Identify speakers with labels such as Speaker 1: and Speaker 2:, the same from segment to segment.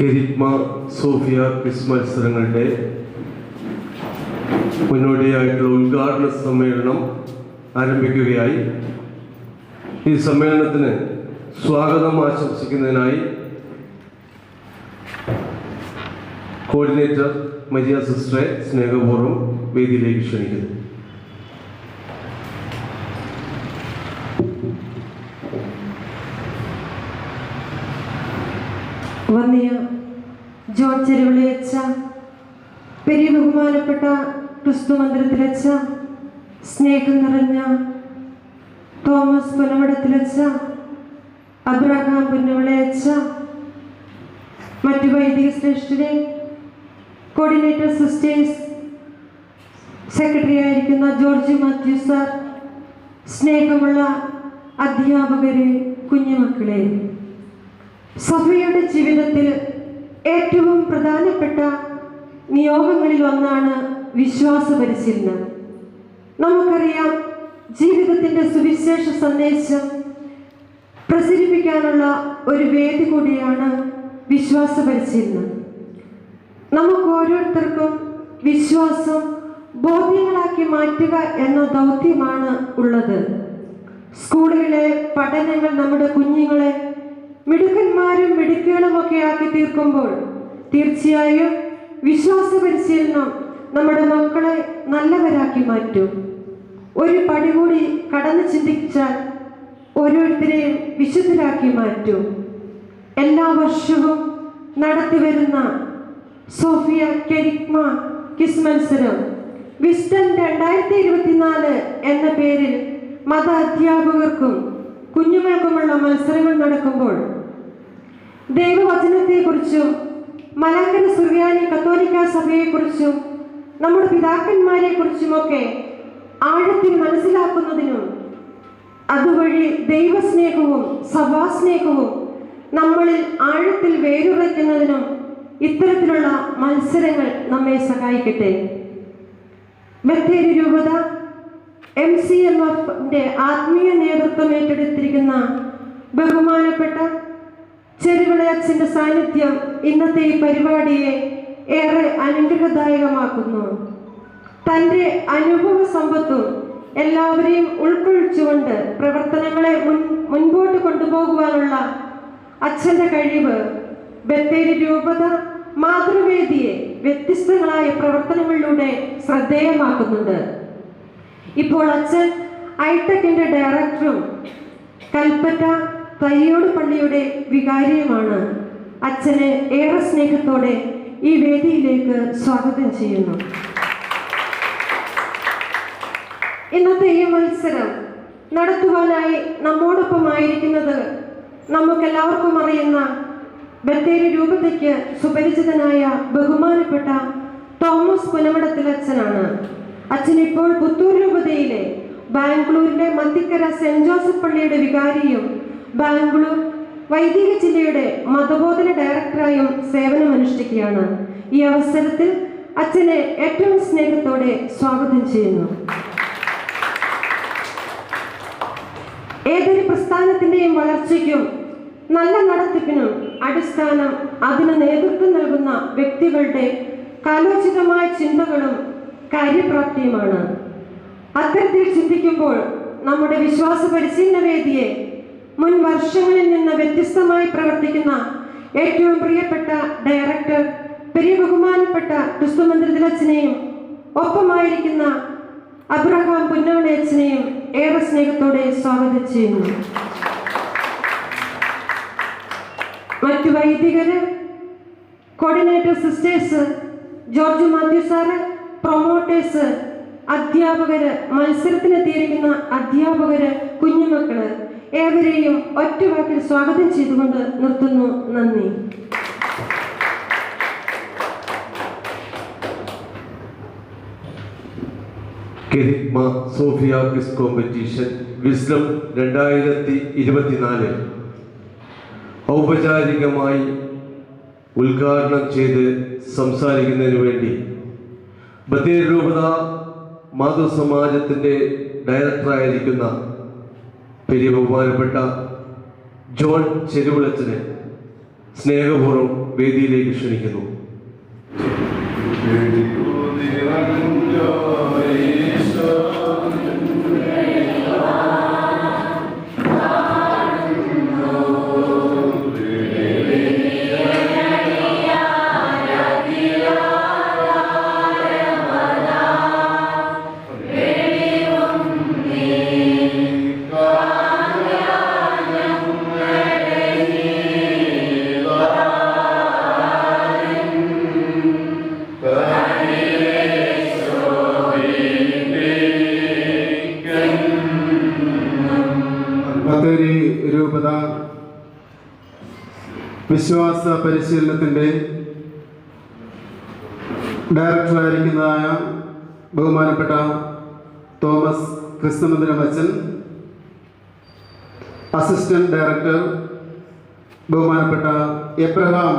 Speaker 1: കെരിഗ്മ Sophia quiz മത്സരങ്ങളുടെ മുന്നോടിയായിട്ടുള്ള ഉദ്ഘാടന സമ്മേളനം ആരംഭിക്കുകയായി. ഈ സമ്മേളനത്തിന് സ്വാഗതം ആശംസിക്കുന്നതിനായി കോർഡിനേറ്റർ മരിയ സിസ്റ്ററെ സ്നേഹപൂർവ്വം വേദിയിലേക്ക് ക്ഷണിക്കുന്നു.
Speaker 2: വന്നിയ ജോൺ ചെരുവിളിയച്ച, പെരിയ ബഹുമാനപ്പെട്ട ക്രിസ്തു മന്ദിരത്തിലച്ച, സ്നേഹം നിറഞ്ഞ തോമസ് പുനമടത്തിലച്ച, അബ്രഹാം പുന്നവിളയച്ച, മറ്റു വൈദിക ശ്രേഷ്ഠരെ, കോർഡിനേറ്റർ സിസ്റ്റേഴ്സ്, സെക്രട്ടറി ആയിരിക്കുന്ന ജോർജ് മാത്യു സാർ, സ്നേഹമുള്ള അധ്യാപകരെ, കുഞ്ഞുമക്കളെ, സഭയുടെ ജീവിതത്തിൽ ഏറ്റവും പ്രധാനപ്പെട്ട നിയോഗങ്ങളിൽ ഒന്നാണ് വിശ്വാസ പരിശീലനം. നമുക്കറിയാം, ജീവിതത്തിൻ്റെ സുവിശേഷ സന്ദേശം പ്രചരിപ്പിക്കാനുള്ള ഒരു വേദി കൂടിയാണ് വിശ്വാസ പരിശീലനം. നമുക്ക് ഓരോരുത്തർക്കും വിശ്വാസം ബോധ്യങ്ങളാക്കി മാറ്റുക എന്ന ദൗത്യമാണ് ഉള്ളത്. സ്കൂളുകളിലെ പഠനങ്ങൾ നമ്മുടെ കുഞ്ഞുങ്ങളെ മിടുക്കന്മാരും മിടുക്കുകളുമൊക്കെ ആക്കി തീർക്കുമ്പോൾ തീർച്ചയായും വിശ്വാസ പരിശീലനം നമ്മുടെ മക്കളെ നല്ലവരാക്കി മാറ്റും. ഒരു പടി കൂടി കടന്ന് ചിന്തിച്ചാൽ ഓരോരുത്തരെയും വിശുദ്ധരാക്കി മാറ്റും. എല്ലാ വർഷവും നടത്തിവരുന്ന സോഫിയ കെരിഗ്മ ക്വിസ് മത്സരം വിസ്ഡം 2024 എന്ന പേരിൽ മത അധ്യാപകർക്കും കുഞ്ഞുങ്ങൾക്കുമുള്ള മത്സരങ്ങൾ നടക്കുമ്പോൾ ദൈവവചനത്തെക്കുറിച്ചും മലങ്കര സുറിയാനി കത്തോലിക്ക സഭയെക്കുറിച്ചും നമ്മുടെ പിതാക്കന്മാരെ കുറിച്ചുമൊക്കെ ആഴത്തിൽ മനസ്സിലാക്കുന്നതിനും അതുവഴി ദൈവസ്നേഹവും സഭാസ്നേഹവും നമ്മളിൽ ആഴത്തിൽ വേരുറയ്ക്കുന്നതിനും ഇത്തരത്തിലുള്ള മത്സരങ്ങൾ നമ്മെ സഹായിക്കട്ടെ. ബത്തേരി രൂപത MCMF-ന്റെ ആത്മീയ നേതൃത്വം ഏറ്റെടുത്തിരിക്കുന്ന ബഹുമാനപ്പെട്ട ചെരുവിളയച്ചൻ്റെ സാന്നിധ്യം ഇന്നത്തെ ഈ പരിപാടിയെ ഏറെ അനുഗ്രഹദായകമാക്കുന്നു. തൻ്റെ അനുഭവ സമ്പത്തും എല്ലാവരെയും ഉൾക്കൊള്ളിച്ചുകൊണ്ട് പ്രവർത്തനങ്ങളെ മുൻപോട്ട് കൊണ്ടുപോകുവാനുള്ള അച്ഛൻ്റെ കഴിവ് ബത്തേരി രൂപത മാതൃവേദിയെ വ്യത്യസ്തങ്ങളായ പ്രവർത്തനങ്ങളിലൂടെ ശ്രദ്ധേയമാക്കുന്നുണ്ട്. ഇപ്പോൾ അച്ഛൻ ഐടെക്കിൻ്റെ ഡയറക്ടറും കൽപ്പറ്റ തയ്യോട് പള്ളിയുടെ വികാരിയുമാണ്. അച്ഛനെ ഏറെ സ്നേഹത്തോടെ ഈ വേദിയിലേക്ക് സ്വാഗതം ചെയ്യുന്നു. ഇന്നത്തെ ഈ മത്സരം നടത്തുവാനായി നമ്മോടൊപ്പമായിരിക്കുന്നത് നമുക്കെല്ലാവർക്കും അറിയുന്ന ബത്തേരി രൂപതയ്ക്ക് സുപരിചിതനായ ബഹുമാനപ്പെട്ട തോമസ് പുനമടത്തിലച്ഛനാണ്. അച്ഛൻ ഇപ്പോൾ പുത്തൂർ രൂപതയിലെ ബാംഗ്ലൂരിലെ മത്തിക്കര സെന്റ് ജോസഫ് പള്ളിയുടെ വികാരിയും ബാംഗ്ലൂർ വൈദിക ജില്ലയുടെ മതബോധന ഡയറക്ടറായും സേവനമനുഷ്ഠിക്കുകയാണ്. ഈ അവസരത്തിൽ അച്ഛനെ ഏറ്റവും സ്നേഹത്തോടെ സ്വാഗതം ചെയ്യുന്നു. ഏതൊരു പ്രസ്ഥാനത്തിൻ്റെയും വളർച്ചയ്ക്കും നല്ല നടത്തിപ്പിനും അടിസ്ഥാനം അതിന് നേതൃത്വം നൽകുന്ന വ്യക്തികളുടെ കാലോചിതമായ ചിന്തകളും കാര്യപ്രാപ്തിയുമാണ്. അത്തരത്തിൽ ചിന്തിക്കുമ്പോൾ നമ്മുടെ വിശ്വാസ പരിശീലന വേദിയെ മുൻ വർഷങ്ങളിൽ നിന്ന് വ്യത്യസ്തമായി പ്രവർത്തിക്കുന്ന ഏറ്റവും പ്രിയപ്പെട്ട ഡയറക്ടർ പെരിയ ബഹുമാനപ്പെട്ട ക്രിസ്തു മന്ദിരത്തിലച്ഛനെയും ഒപ്പമായിരിക്കുന്ന അബ്രഹാം പുന്നവിളയച്ഛനെയും ഏറെ സ്നേഹത്തോടെ സ്വാഗതം ചെയ്യുന്നു. മറ്റു വൈദികര്, coordinator sisters, George Mathew sir, promoters, അധ്യാപകര്, മത്സരത്തിനെത്തിയിരിക്കുന്ന അധ്യാപകര്, കുഞ്ഞുമക്കള് ഏവരെയും ഒറ്റ വാക്കിൽ സ്വാഗതം ചെയ്തുകൊണ്ട് നിർത്തുന്നു. നന്ദി.
Speaker 1: കെരിഗ്മ സോഫിയ ക്വിസ് കോമ്പറ്റീഷൻ വിസ്ഡം 2024 ഔപചാരികമായി ഉദ്ഘാടനം ചെയ്ത് സംസാരിക്കുന്നതിന് വേണ്ടി ബത്തേരി രൂപത മാതൃസമാജത്തിൻ്റെ ഡയറക്ടറായിരിക്കുന്ന പെരിയ ബഹുമാനപ്പെട്ട ജോൺ ചെരുവിളച്ചനെ സ്നേഹപൂർവ്വം വേദിയിലേക്ക് ക്ഷണിക്കുന്നു.
Speaker 3: രൂപത വിശ്വാസ പരിശീലനത്തിൻ്റെ ഡയറക്ടറായിരിക്കുന്നതായ ബഹുമാനപ്പെട്ട തോമസ് ക്രിസ്തുമന്ദിരം അച്ഛൻ, അസിസ്റ്റന്റ് ഡയറക്ടർ ബഹുമാനപ്പെട്ട എബ്രഹാം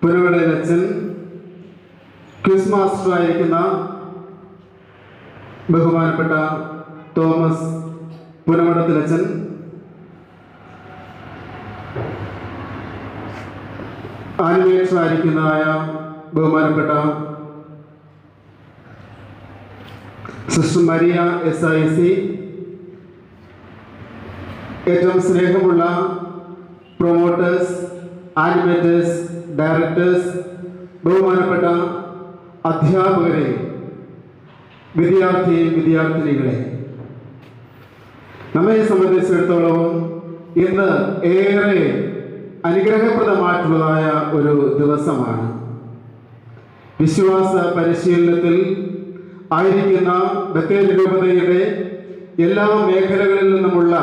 Speaker 3: പുനവിളയിൽ അച്ഛൻ, ക്വിസ് മാസ്റ്ററായിരിക്കുന്ന ബഹുമാനപ്പെട്ട തോമസ് പുനമടത്തിലച്ചൻ, ആനിമേറ്ററായിരിക്കുന്നതായ ബഹുമാനപ്പെട്ട സിസ്റ്റർ മരിയ SIC, ഏറ്റവും സ്നേഹമുള്ള പ്രൊമോട്ടേഴ്സ്, ആനിമേറ്റേഴ്സ്, ഡയറക്ടേഴ്സ്, ബഹുമാനപ്പെട്ട അധ്യാപകരെ, വിദ്യാർത്ഥിനികളെ, നമ്മെ സംബന്ധിച്ചിടത്തോളം ഇന്ന് ഏറെ അനുഗ്രഹപ്രദമായിട്ടുള്ളതായ ഒരു ദിവസമാണ്. വിശ്വാസ പരിശീലനത്തിൽ ആയിരിക്കുന്ന ബത്തേൽ രൂപതയുടെ എല്ലാ മേഖലകളിൽ നിന്നുമുള്ള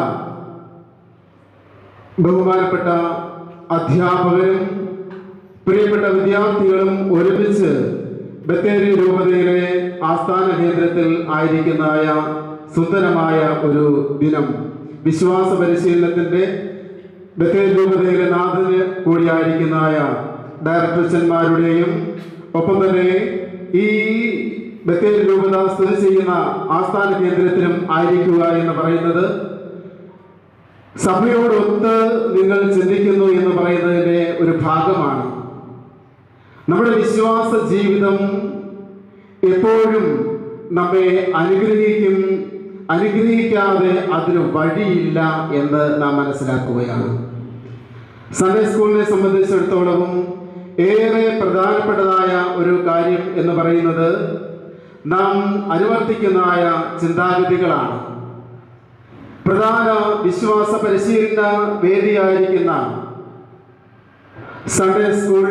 Speaker 3: ബഹുമാനപ്പെട്ട അധ്യാപകരും പ്രിയപ്പെട്ട വിദ്യാർത്ഥികളും ഒരുമിച്ച് ബത്തേൽ രൂപതയിലെ ആസ്ഥാന കേന്ദ്രത്തിൽ ആയിരിക്കുന്നതായ സുന്ദരമായ ഒരു ദിനം, വിശ്വാസ പരിശീലനത്തിൻ്റെ ബത്തേൽ രൂപതയിലെ നാഥന് കൂടിയായിരിക്കുന്നതായ ഡയറക്ടർമാരുടെയും ഒപ്പം തന്നെ ഈ ബത്തേൽ രൂപത സ്ഥിതി ചെയ്യുന്ന ആസ്ഥാന കേന്ദ്രത്തിലും ആയിരിക്കുക എന്ന് പറയുന്നത് സഭയോടൊത്ത് നിങ്ങൾ ചിന്തിക്കുന്നു എന്ന് പറയുന്നതിൻ്റെ ഒരു ഭാഗമാണ്. നമ്മുടെ വിശ്വാസ ജീവിതം എപ്പോഴും നമ്മെ അനുഗ്രഹിക്കാതെ അതിന് വഴിയില്ല എന്ന് നാം മനസ്സിലാക്കുകയാണ്. സൺഡേ സ്കൂളിനെ സംബന്ധിച്ചിടത്തോളം ഏറെ പ്രധാനപ്പെട്ടതായ ഒരു കാര്യം എന്ന് പറയുന്നത് നാം അനുവർത്തിക്കുന്നതായ ചിന്താഗതികളാണ്. പ്രധാന വിശ്വാസ പരിശീലന വേദിയായിരിക്കുന്ന സൺഡേ സ്കൂൾ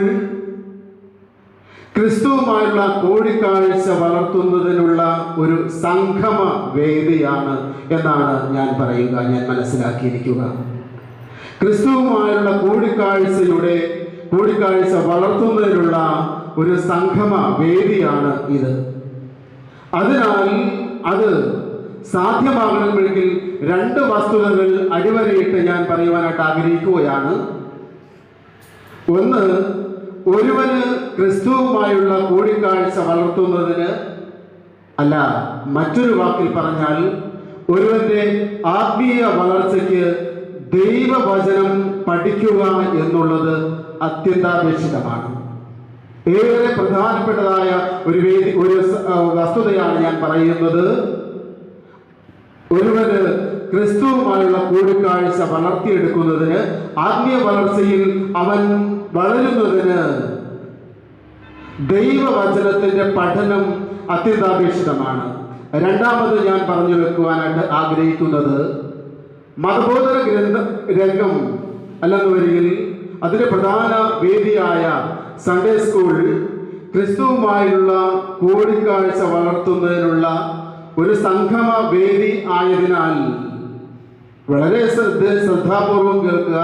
Speaker 3: ക്രിസ്തുവുമായുള്ള കൂടിക്കാഴ്ച വളർത്തുന്നതിനുള്ള ഒരു സംഗമ വേദിയാണ് എന്നാണ് ഞാൻ മനസ്സിലാക്കിയിരിക്കുക. ക്രിസ്തുവുമായുള്ള കൂടിക്കാഴ്ച വളർത്തുന്നതിനുള്ള ഒരു സംഗമ വേദിയാണ് ഇത്. അതിനാൽ അത് സാധ്യമാകണമെങ്കിൽ രണ്ട് വസ്തുതകൾ അടിവരയിട്ട് ഞാൻ പറയുവാനായിട്ട് ആഗ്രഹിക്കുകയാണ്. ഒന്ന്, ഒരുവന് ക്രിസ്തുവുമായുള്ള കൂടിക്കാഴ്ച വളർത്തുന്നതിന് അല്ല, മറ്റൊരു വാക്കിൽ പറഞ്ഞാൽ ഒരുവന്റെ ആത്മീയ വളർച്ചയ്ക്ക് ദൈവവചനം പഠിക്കുക എന്നുള്ളത് അത്യന്താപേക്ഷിതമാണ്. ഏറെ പ്രധാനപ്പെട്ടതായ ഒരു വസ്തുതയാണ് ഞാൻ പറയുന്നത്. ഒരുവന് ക്രിസ്തുവുമായുള്ള കൂടിക്കാഴ്ച വളർത്തിയെടുക്കുന്നതിന്, ആത്മീയ വളർച്ചയിൽ അവൻ വളരുന്നതിന് ദൈവവചനത്തിന്റെ പഠനം അത്യന്താപേക്ഷിതമാണ്. രണ്ടാമത് ഞാൻ പറഞ്ഞു വെക്കുവാനായിട്ട് ആഗ്രഹിക്കുന്നത്, മതബോധന രംഗം അല്ലെന്ന് വരികിൽ അതിന്റെ പ്രധാന വേദിയായ സൺഡേ സ്കൂൾ ക്രിസ്തുവുമായുള്ള കൂടിക്കാഴ്ച വളർത്തുന്നതിനുള്ള ഒരു സംഗമ വേദി ആയതിനാൽ വളരെ ശ്രദ്ധാപൂർവം കേൾക്കുക.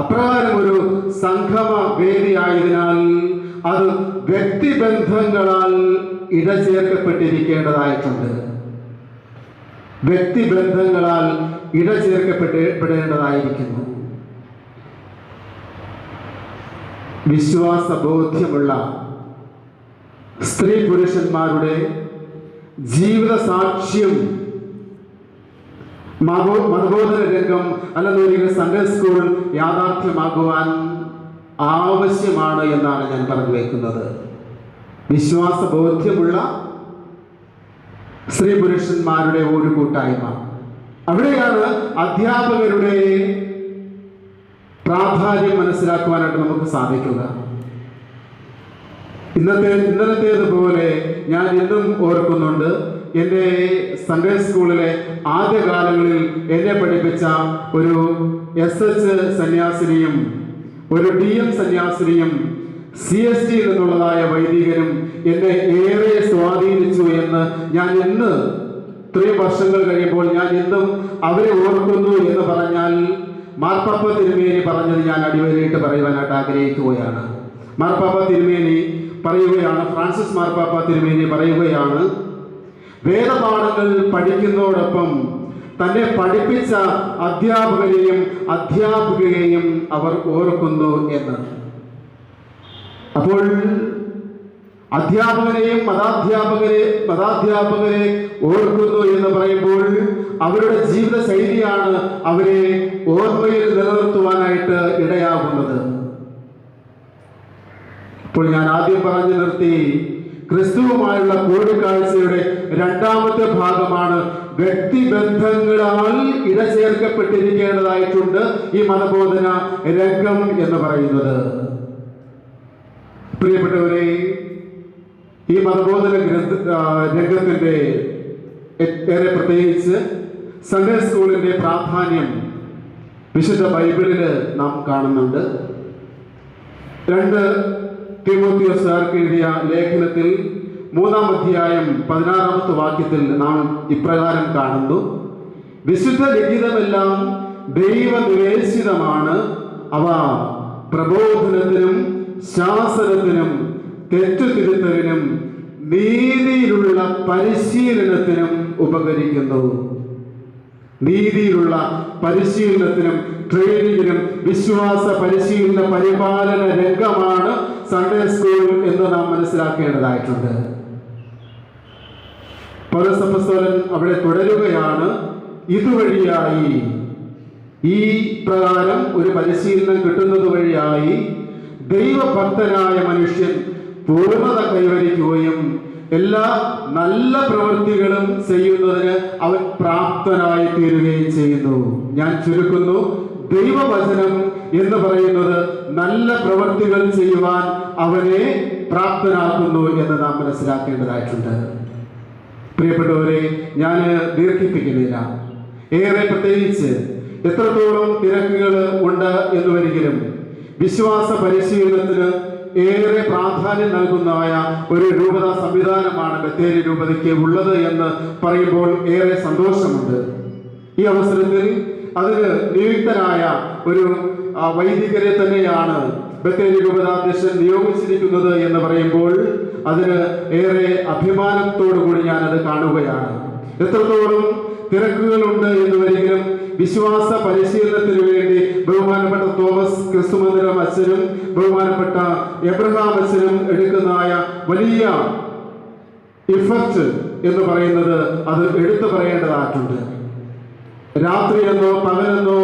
Speaker 3: അപ്രകാരം ഒരു സംഗമ വേദി ആയതിനാൽ അത് വ്യക്തിബന്ധങ്ങളാൽ ഇഴചേർക്കപ്പെട്ടിരിക്കേണ്ടതായിട്ടുണ്ട്. വ്യക്തിബന്ധങ്ങളാൽ ഇഴചേർക്കപ്പെടേണ്ടതായിരിക്കുന്നു. വിശ്വാസ ബോധ്യമുള്ള സ്ത്രീ പുരുഷന്മാരുടെ ജീവിത സാക്ഷ്യം മതബോധന രംഗം അല്ലെന്നൊരിക്കലും സൺഡേ സ്കൂൾ യാഥാർത്ഥ്യമാകുവാൻ ആവശ്യമാണ് എന്നാണ് ഞാൻ പറഞ്ഞു വയ്ക്കുന്നത്. വിശ്വാസ ബോധ്യമുള്ള സ്ത്രീ പുരുഷന്മാരുടെ ഒരു കൂട്ടായ്മ. അവിടെയാണ് അധ്യാപകരുടെ പ്രാധാന്യം മനസ്സിലാക്കുവാനായിട്ട് നമുക്ക് സാധിക്കുക. ഇന്നലത്തേതുപോലെ ഞാൻ ഇന്നും ഓർക്കുന്നുണ്ട്, എൻ്റെ സൺഡേ സ്കൂളിലെ ആദ്യകാലങ്ങളിൽ എന്നെ പഠിപ്പിച്ച ഒരു SH സന്യാസിനിയും ഒരു DM സന്യാസിനിയും CST എന്നുള്ളതായ വൈദികരും എന്നെ ഏറെ സ്വാധീനിച്ചു എന്ന് ഞാൻ ഇന്ന് ഇത്രയും വർഷങ്ങൾ കഴിയുമ്പോൾ ഞാൻ ഇന്നും അവരെ ഓർക്കുന്നു എന്ന് പറഞ്ഞാൽ മാർപ്പാപ്പ തിരുമേനി പറഞ്ഞത് ഞാൻ അടിവരയിട്ട് പറയുവാനായിട്ട് ആഗ്രഹിക്കുകയാണ്. മാർപ്പാപ്പ തിരുമേനി പറയുകയാണ്, ഫ്രാൻസിസ് മാർപ്പാപ്പ തിരുമേനി പറയുകയാണ്, വേദപാഠങ്ങൾ പഠിക്കുന്നതോടൊപ്പം തന്നെ പഠിപ്പിച്ച അധ്യാപകരെയും അധ്യാപികയെയും അവർ ഓർക്കുന്നു അപ്പോൾ അധ്യാപകരെയും മതാധ്യാപകരെ ഓർക്കുന്നു എന്ന് പറയുമ്പോൾ അവരുടെ ജീവിത ശൈലിയാണ് അവരെ ഓർമ്മയിൽ നിലനിർത്തുവാനായിട്ട് ഇടയാകുന്നത്. ഇപ്പോൾ ഞാൻ ആദ്യം പറഞ്ഞു നിർത്തി, ക്രിസ്തുവുമായുള്ള കൂടിക്കാഴ്ചയുടെ രണ്ടാമത്തെ ഭാഗമാണ് വ്യക്തിബന്ധങ്ങളാൽ ഇടചേർക്കപ്പെട്ടിരിക്കേണ്ടതായിട്ടുണ്ട് ഈ മതബോധന രംഗം എന്ന് പറയുന്നത്. പ്രിയപ്പെട്ടവരെ, ഈ മതബോധന രംഗത്തിൻ്റെ ഏറെ പ്രത്യേകിച്ച് സൺഡേ സ്കൂളിൻ്റെ പ്രാധാന്യം വിശുദ്ധ ബൈബിളിൽ നാം കാണുന്നുണ്ട്. 2 തീമോത്തിയോസുകാർക്ക് എഴുതിയ ലേഖനത്തിൽ 3-ാം അധ്യായം 16-ാമത്തെ വാക്യത്തിൽ നാം ഇപ്രകാരം കാണുന്നു: വിശുദ്ധ ലിഖിതമെല്ലാം ദൈവനിവേശിതമാണ്, അവ പ്രബോധനത്തിനും ശാസനത്തിനും തെറ്റുതിരുത്തലിനും നീതിയിലുള്ള പരിശീലനത്തിനും ഉപകരിക്കുന്നു. നീതിയിലുള്ള പരിശീലനത്തിനും ട്രെയിനിങ്ങിനും വിശ്വാസ പരിശീലന പരിപാലന രംഗമാണ് സൺഡേ സ്കൂൾ എന്ന് നാം മനസ്സിലാക്കേണ്ടതായിട്ടുണ്ട്. പൗലോസ് അപ്പോസ്തലൻ അവിടെ തുടരുകയാണ്, ഇതുവഴിയായി ഈ പ്രകാരം ഒരു പരിശീലനം കിട്ടുന്നത് വഴിയായി ദൈവഭക്തനായ മനുഷ്യൻ പൂർണ്ണത കൈവരിക്കുകയും എല്ലാ നല്ല പ്രവൃത്തികളും ചെയ്യുന്നതിന് അവൻ പ്രാപ്തനായി തീരുകയും ചെയ്യുന്നു. ഞാൻ ചുരുക്കുന്നു, ദൈവവചനം എന്ന് പറയുന്നത് നല്ല പ്രവൃത്തികൾ ചെയ്യുവാൻ അവനെ പ്രാപ്തനാക്കുന്നു എന്ന് നാം മനസ്സിലാക്കേണ്ടതായിട്ടുണ്ട്. പ്രിയപ്പെട്ടവരെ, ഞാൻ ദീർഘിപ്പിക്കുന്നില്ല. ഏറെ പ്രത്യേകിച്ച് എത്രത്തോളം തിരക്കുകൾ ഉണ്ട് എന്നുവരികിലും വിശ്വാസ പരിശീലനത്തിന് ഏറെ പ്രാധാന്യം നൽകുന്നതായ ഒരു രൂപത സംവിധാനമാണ് ബത്തേരി രൂപതയ്ക്ക് ഉള്ളത് എന്ന് പറയുമ്പോൾ ഏറെ സന്തോഷമുണ്ട്. ഈ അവസരത്തിൽ അതിന് നിയുക്തനായ ഒരു വൈദികരെ തന്നെയാണ് ബത്തേരി രൂപതാധ്യക്ഷൻ നിയോഗിച്ചിരിക്കുന്നത് എന്ന് പറയുമ്പോൾ അതിന് ഏറെ അഭിമാനത്തോടു കൂടി ഞാനത് കാണുകയാണ്. എത്രത്തോളം തിരക്കുകളുണ്ട് എന്നുവരികിലും വിശ്വാസ പരിശീലനത്തിന് വേണ്ടി ബഹുമാനപ്പെട്ട തോമസ് ക്രിസ്തുമന്ദിരം അച്ഛനും ബഹുമാനപ്പെട്ട എബ്രഹാം അച്ഛനും എടുക്കുന്നതായ വലിയ ഇഫക്റ്റ് എന്ന് പറയുന്നത് അത് എടുത്തു പറയേണ്ടതായിട്ടുണ്ട്. രാത്രിയെന്നോ പകലെന്നോ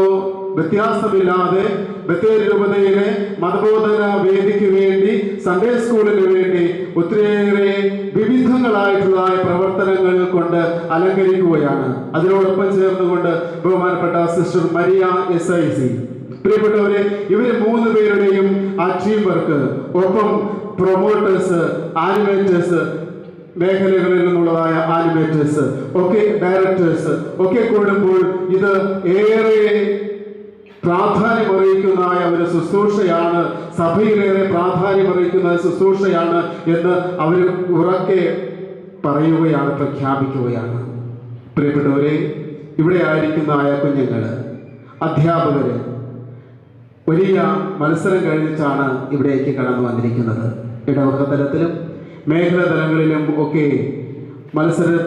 Speaker 3: വ്യത്യാസമില്ലാതെ ബത്തേരി രൂപതയിലെ മതബോധന വേദിക്ക് വേണ്ടി സൺഡേ സ്കൂളിന് വേണ്ടി ഒത്തിരിയേറെ വിവിധങ്ങളായിട്ടുള്ള പ്രവർത്തനങ്ങൾ കൊണ്ട് അലങ്കരിക്കുകയാണ്. അതിനോടൊപ്പം ചേർന്നുകൊണ്ട് ബഹുമാനപ്പെട്ട സിസ്റ്റർ മരിയ SIC. പ്രിയപ്പെട്ടവരെ, ഇവർ 3 പേരുടെയും ആ ടീം വർക്ക്, ഒപ്പം പ്രൊമോട്ടേഴ്സ്, ആനിമേറ്റേഴ്സ്, മേഖലകളിൽ നിന്നുള്ളതായ ആനിമേറ്റേഴ്സ് ഒക്കെ, ഡയറക്ടേഴ്സ് ഒക്കെ കൂടുമ്പോൾ ഇത് ഏറെ പ്രാധാന്യമറിയിക്കുന്നതായ ഒരു ശുശ്രൂഷയാണ്, സഭയിലേറെ പ്രാധാന്യമറിയിക്കുന്ന ശുശ്രൂഷയാണ് എന്ന് അവർ ഉറക്കെ പറയുകയാണ്, പ്രഖ്യാപിക്കുകയാണ്. പ്രിയപ്പെട്ടവരെ, ഇവിടെ ആയിരിക്കുന്നതായ കുഞ്ഞുങ്ങൾ, അധ്യാപകർ വലിയ മത്സരം കഴിഞ്ഞിട്ടാണ് ഇവിടേക്ക് കടന്നു വന്നിരിക്കുന്നത്. ഇടവക തലത്തിലും മേഖലാ തലങ്ങളിലും ഒക്കെ മത്സരം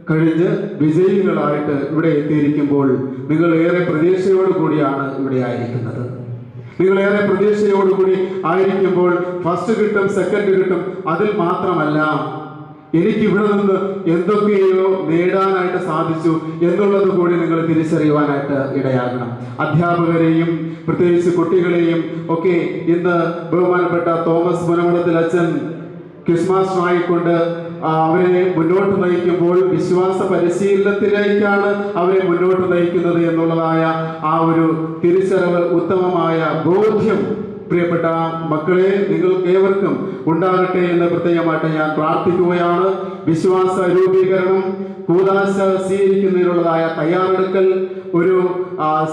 Speaker 3: കഴിഞ്ഞ് വിജയികളായിട്ട് ഇവിടെ എത്തിയിരിക്കുമ്പോൾ നിങ്ങൾ ഏറെ പ്രതീക്ഷയോടു കൂടിയാണ് ഇവിടെ ആയിരിക്കുന്നത്. നിങ്ങളേറെ പ്രതീക്ഷയോടുകൂടി ആയിരിക്കുമ്പോൾ ഫസ്റ്റ് കിട്ടും, സെക്കൻഡ് കിട്ടും, അതിൽ മാത്രമല്ല എനിക്ക് ഇവിടെ നിന്ന് എന്തൊക്കെയോ നേടാനായിട്ട് സാധിച്ചു എന്നുള്ളത് കൂടി നിങ്ങൾ തിരിച്ചറിയുവാനായിട്ട് ഇടയാകണം. അധ്യാപകരെയും പ്രത്യേകിച്ച് കുട്ടികളെയും ഒക്കെ ഇന്ന് ബഹുമാനപ്പെട്ട തോമസ് പുനമടത്തിൽ അച്ഛൻ ക്രിസ്മസായിക്കൊണ്ട് അവരെ മുന്നോട്ട് നയിക്കുമ്പോൾ വിശ്വാസ പരിശീലനത്തിലേക്കാണ് അവരെ മുന്നോട്ട് നയിക്കുന്നത് എന്നുള്ളതായ ആ ഒരു തിരിച്ചറിവ്, ഉത്തമമായ ബോധ്യം പ്രിയപ്പെട്ട മക്കളെ നിങ്ങൾക്ക് ഏവർക്കും ഉണ്ടാകട്ടെ എന്ന് പ്രത്യേകമായിട്ട് ഞാൻ പ്രാർത്ഥിക്കുകയാണ്. വിശ്വാസ രൂപീകരണം, കൂദാശ സ്വീകരിക്കുന്നതിനുള്ളതായ തയ്യാറെടുക്കൽ, ഒരു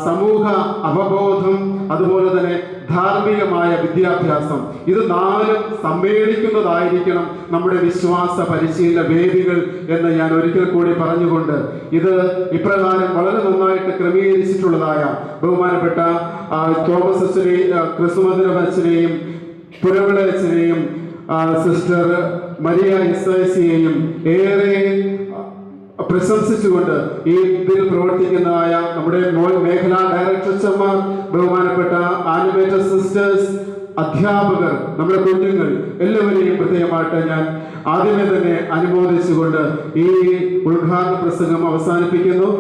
Speaker 3: സമൂഹ അവബോധം, അതുപോലെ തന്നെ ധാർമ്മികമായ വിദ്യാഭ്യാസം, ഇത് നാലും സമ്മേളിക്കുന്നതായിരിക്കണം നമ്മുടെ വിശ്വാസ പരിശീലന വേദികൾ എന്ന് ഞാൻ ഒരിക്കൽ കൂടി പറഞ്ഞുകൊണ്ട് ഇത് ഇപ്രകാരം വളരെ നന്നായിട്ട് ക്രമീകരിച്ചിട്ടുള്ളതായ ബഹുമാനപ്പെട്ട തോമസ് അച്ഛനെയും ക്രിസ്തുമന്ദിരം അച്ഛനെയും പുരവിള അച്ഛനെയും സിസ്റ്റർ മരിയ ഇസേസിയെയും ഏറെ പ്രശംസിച്ചുകൊണ്ട് ഈ ഇതിൽ പ്രവർത്തിക്കുന്നതായ നമ്മുടെ മേഖലാ ഡയറക്ടർമാർ, ബഹുമാനപ്പെട്ട ആനിമേറ്റർ സിസ്റ്റേഴ്സ്, അധ്യാപകർ, നമ്മുടെ കുഞ്ഞുങ്ങൾ എല്ലാവരെയും പ്രത്യേകമായിട്ട് ഞാൻ ആദ്യമേ തന്നെ അനുമോദിച്ചുകൊണ്ട് ഈ ഉദ്ഘാടന പ്രസംഗം അവസാനിപ്പിക്കുന്നു.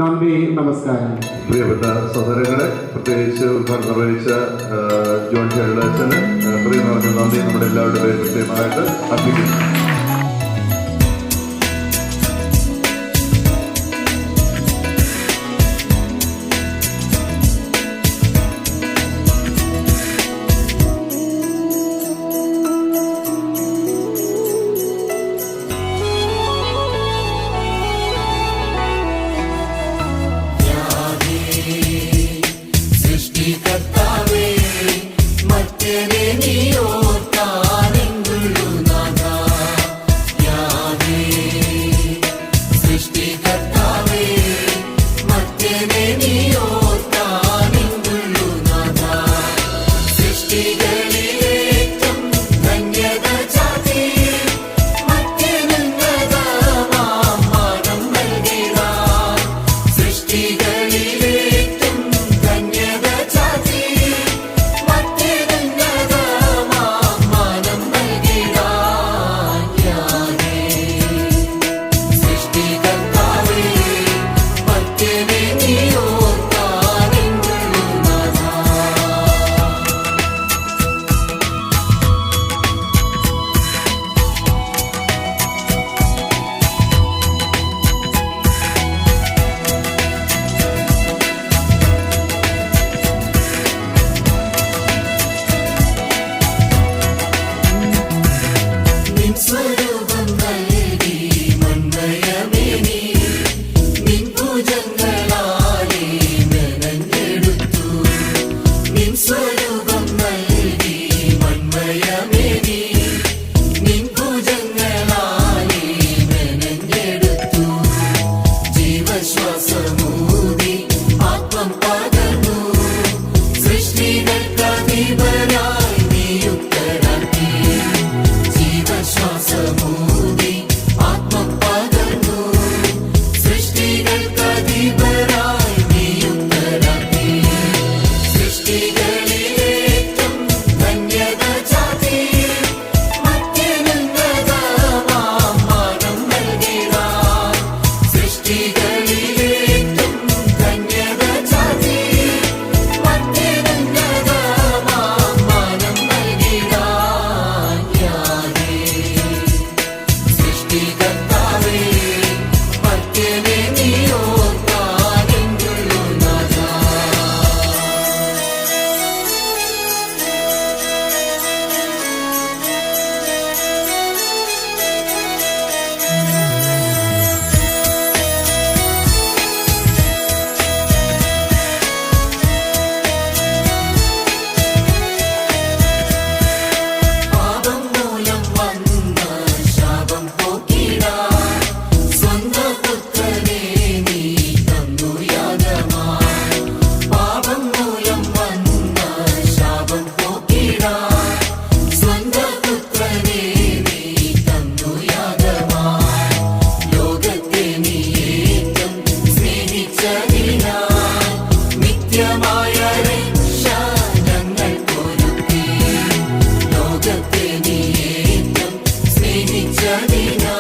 Speaker 3: നന്ദി, നമസ്കാരം.
Speaker 4: പ്രിയപ്പെട്ട സഹോദരങ്ങളെ, പ്രത്യേകിച്ച് ഉദ്ഘാടനം നിർവഹിച്ച ജോൺ ചേരളച്ചന് ഹൃദയം നിറഞ്ഞ നന്ദി നമ്മുടെ എല്ലാവരുടെ പേര് പ്രത്യേകമായിട്ട് അർപ്പിക്കുന്നു.
Speaker 5: Janina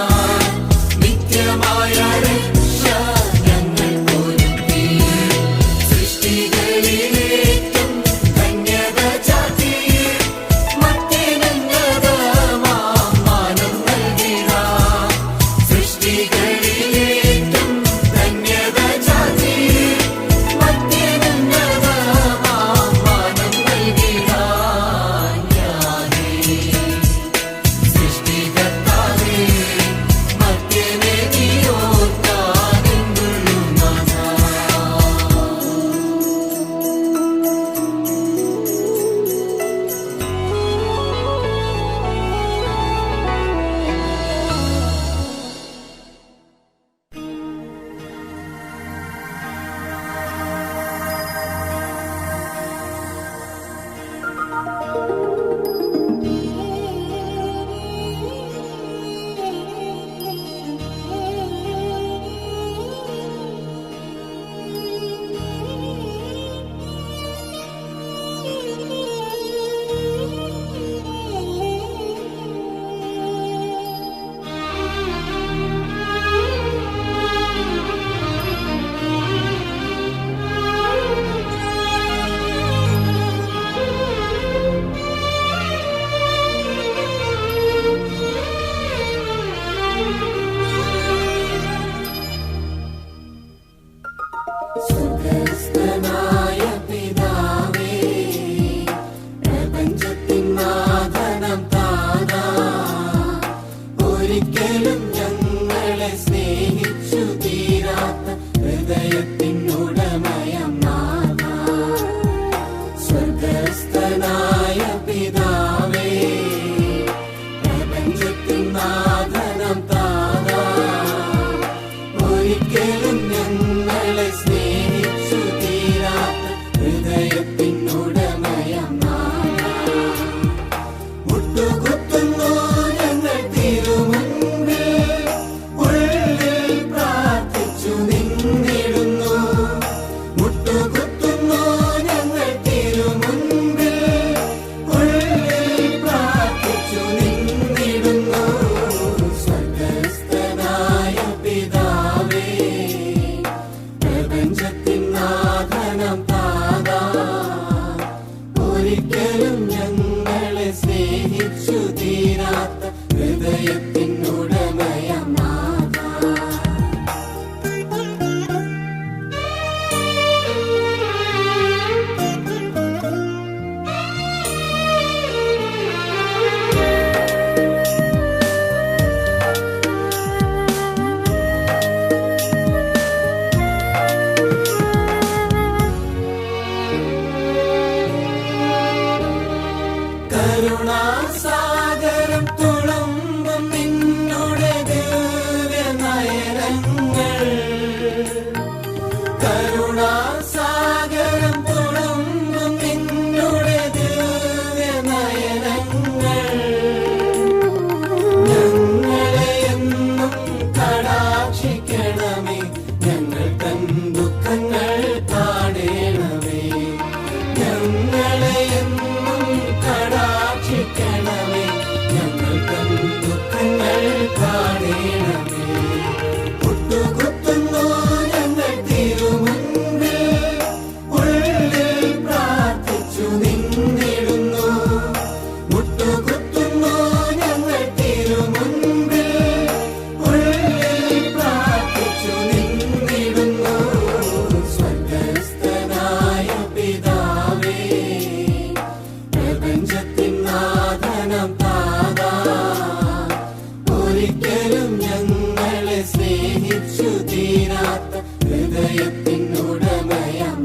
Speaker 5: ഒരിക്കലും ഞങ്ങളെ സ്നേഹിച്ചു തീരാത്ത ഹൃദയത്തിനുടമയാം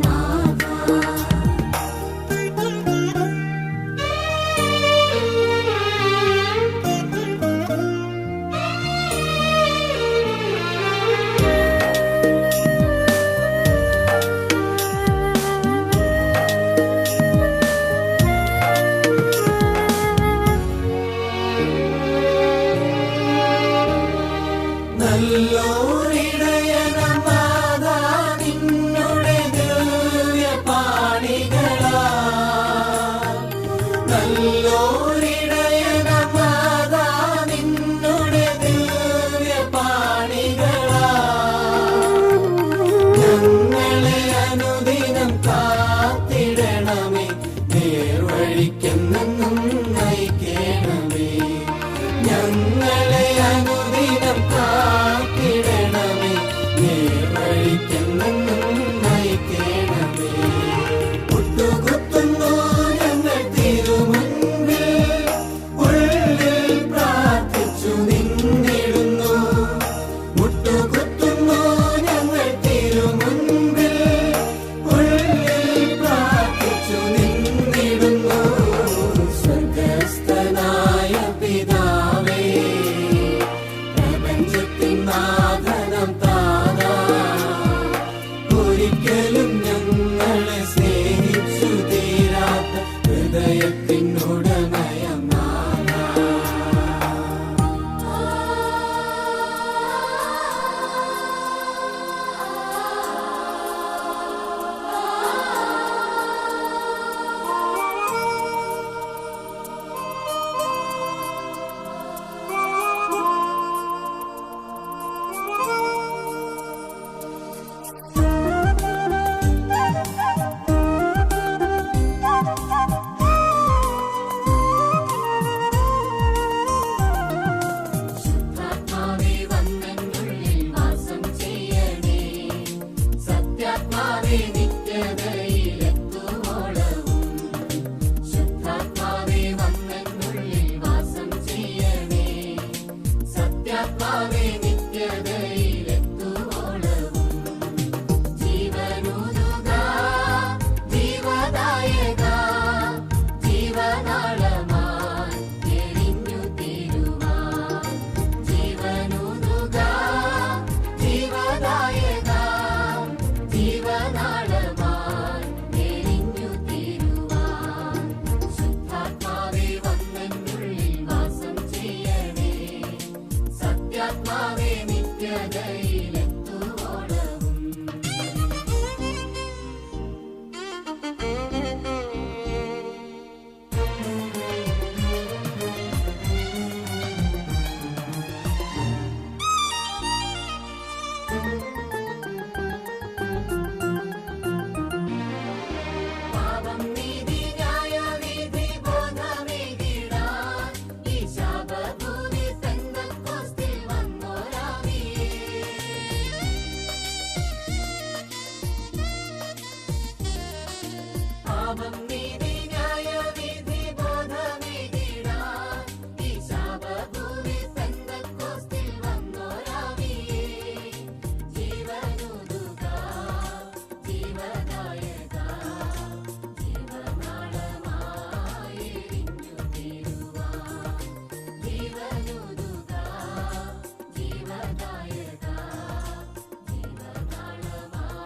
Speaker 5: നാഥ. നല്ലോരിടയനാം നാഥാ, നിന്നുടെ ദിവ്യപാണികളാൽ. നല്ലോരിടയനാം നാഥാ, നിന്നുടെ ദിവ്യപാണികളാൽ. ഞങ്ങളെ അനുദിനം കാത്തിടണമേ, നേർവഴിക്കെന്നും നയിക്കണമേ. ഞങ്ങളെ അനുദിനം കാത്തിടണമേ, നേർവഴിക്കെന്നും നയിക്കണമേ. മുട്ടുകുത്തുന്നു ഞങ്ങൾ തിരുമുൻപിൽ, ഉള്ളിൽ പ്രാർത്ഥിച്ചു നിന്നിടുന്നു. മുട്ടുകുത്തുന്നു ഞങ്ങൾ തിരുമുൻപിൽ, ഉള്ളിൽ പ്രാർത്ഥിച്ചു നിന്നിടുന്നു. സ്വർഗസ്ഥനായ പിതാവേ, പ്രപഞ്ചത്തിൻ നാഥനം താതാ, ഒരിക്കലും ഞങ്ങളെ സ്നേഹിച്ചു തീരാത്ത ഹൃദയത്തിനുടമയാം നാഥ. ശുദ്ധാത്മാവേ വന്നെന്നുള്ളിൽ വാസം ചെയ്യണേ, സത്യാത്മാവേ നിത്യതയിലെത്തുവോളവും. ശുദ്ധാത്മാവേ വന്നെന്നുള്ളിൽ വാസം ചെയ്യണേ, സത്യാത്മാവേ നിത്യതയിലെത്തുവോളവും. ജീവനുതുക ജീവദായക, ജീവനാളമായി എരിഞ്ഞു തീരുവാൻ. ജീവനുതുക ജീവദായക, ജീവനാളമായി എരിഞ്ഞു തീരുവാൻ. ശുദ്ധാത്മാവേ വന്നെന്നുള്ളിൽ വാസം ചെയ്യണേ, സത്യാത്മാവേ നിത്യതയിലെത്തുവോളവും. പാപം നീതി ന്യായവിധി ബോധമേകിടാൻ ഈ ശാപഭൂമി പെന്തക്കോസ്തിൽ വന്നോരാവിയേ. പാപം നീതി ന്യായവിധി ബോധമേകിടാൻ ഈ ശാപഭൂമി പെന്തക്കോസ്തിൽ വന്നോരാവിയേ. ജീവനുതുക ജീവദായക, ജീവനാളമായി എരിഞ്ഞു തീരുവാൻ. ജീവനുതുക ജീവദായക, ജീവനാളമായി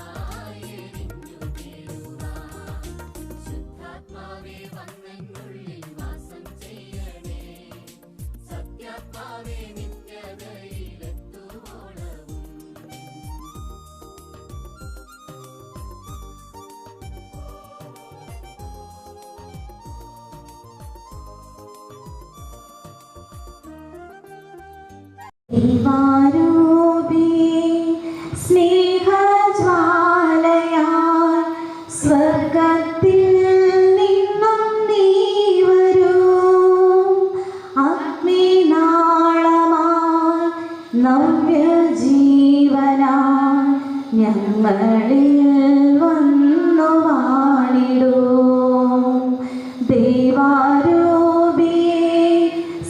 Speaker 5: എരിഞ്ഞു തീരുവാൻ. ശുദ്ധാത്മാവേ വന്നെന്നുള്ളിൽ വാസം ചെയ്യണേ, സത്യാത്മാവേ നിത്യതയിലെത്തുവോളവും.
Speaker 6: ദൈവാരൂപിയേ സ്നേഹജ്വാലയാൽ സ്വർഗത്തിൽ നിന്നും നീ വരൂ. അഗ്നിനാളമായി നവ്യജീവനാൽ ഞങ്ങളിൽ വന്നു വാണിടൂ. ദൈവാരൂപിയേ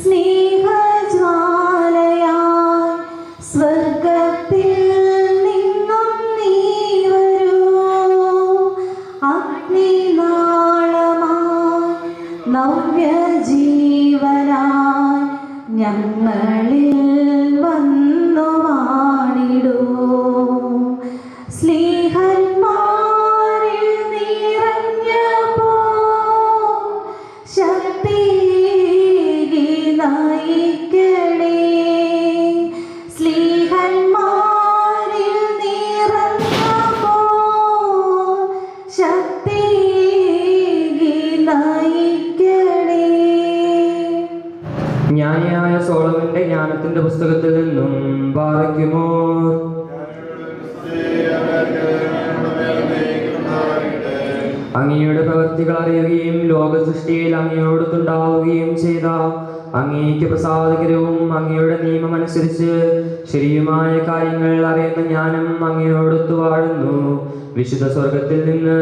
Speaker 6: സ്നേഹജ്വാലയാൽ
Speaker 7: പുസ്തകത്തിൽ നിന്നും ബാറയ്ക്കുമോ. അങ്ങയുടെ പ്രവൃത്തികൾ അറിയുകയും ലോക സൃഷ്ടിയിൽ അങ്ങയോടൊത്തുണ്ടാവുകയും ചെയ്ത അങ്ങേക്ക് പ്രസാദകരവും അങ്ങയുടെ നിയമമനുസരിച്ച് ശരിയുമായ കാര്യങ്ങൾ അറിയുന്ന ജ്ഞാനം അങ്ങയോടൊത്തു വാഴുന്നു. വിശുദ്ധ സ്വർഗത്തിൽ നിന്ന്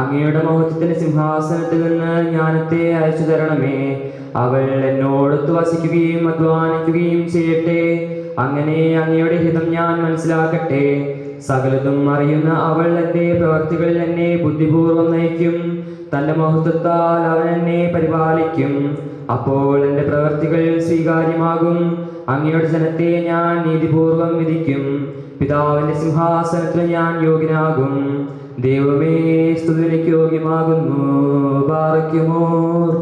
Speaker 7: അങ്ങയുടെ മഹത്വത്തിന്റെ സിംഹാസനത്തിൽ നിന്ന് ജ്ഞാനത്തെ അയച്ചു തരണമേ. അവൾ എന്നോടൊത്ത് വസിക്കുകയും അധ്വാനിക്കുകയും ചെയ്യട്ടെ. അങ്ങനെ അങ്ങയുടെ ഹിതം ഞാൻ മനസ്സിലാക്കട്ടെ. സകലതും അറിയുന്ന അവൾ എൻ്റെ പ്രവർത്തികളിൽ എന്നെ ബുദ്ധിപൂർവം നയിക്കും. തൻ്റെ മഹത്വത്താൽ അവൻ എന്നെ പരിപാലിക്കും. അപ്പോൾ എൻ്റെ പ്രവർത്തികൾ സ്വീകാര്യമാകും. അങ്ങയുടെ ജനത്തെ ഞാൻ നീതിപൂർവം വിധിക്കും. പിതാവിൻ്റെ സിംഹാസനത്തിൽ ഞാൻ യോഗ്യനാകും. ദൈവമേ, സ്തുതിക്ക് യോഗ്യമാകുന്നു. ബാറയ്ക്കുമോർ.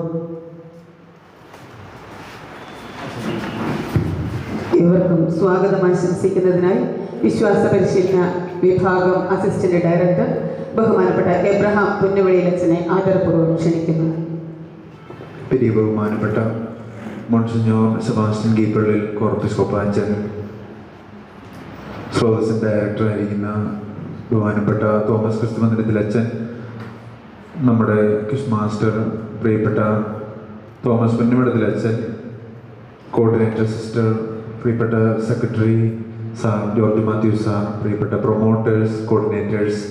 Speaker 8: ഇവർക്കും സ്വാഗതം ആശംസിക്കുന്നതിനായി വിശ്വാസ പരിശീലന വിഭാഗം അസിസ്റ്റന്റ് ഡയറക്ടർ ബഹുമാനപ്പെട്ട എബ്രഹാം പുന്നവഴിയിലച്ചനെ ആദരപൂർവ്വം ക്ഷണിക്കുന്നു.
Speaker 9: പെരിയ ബഹുമാനപ്പെട്ട മോൺസിഞ്ഞോർ സെബാസ്റ്റ്യൻ കീപ്പള്ളിൽ കോർപ്പിസ് കൊപ്പാച്ചൻ, സ്രോതസ്സിൻ ഡയറക്ടറായിരിക്കുന്ന ബഹുമാനപ്പെട്ട തോമസ് ക്രിസ്തു മന്ദിരത്തിലച്ചൻ, നമ്മുടെ ക്രിസ് മാസ്റ്റർ പ്രിയപ്പെട്ട തോമസ് പുന്നമടത്തിലച്ചൻ, കോർഡിനേറ്റർ സിസ്റ്റർ, പ്രിയപ്പെട്ട secretary sir George Mathew sir, പ്രിയപ്പെട്ട പ്രൊമോട്ടേഴ്സ്, കോർഡിനേറ്റേഴ്സ്,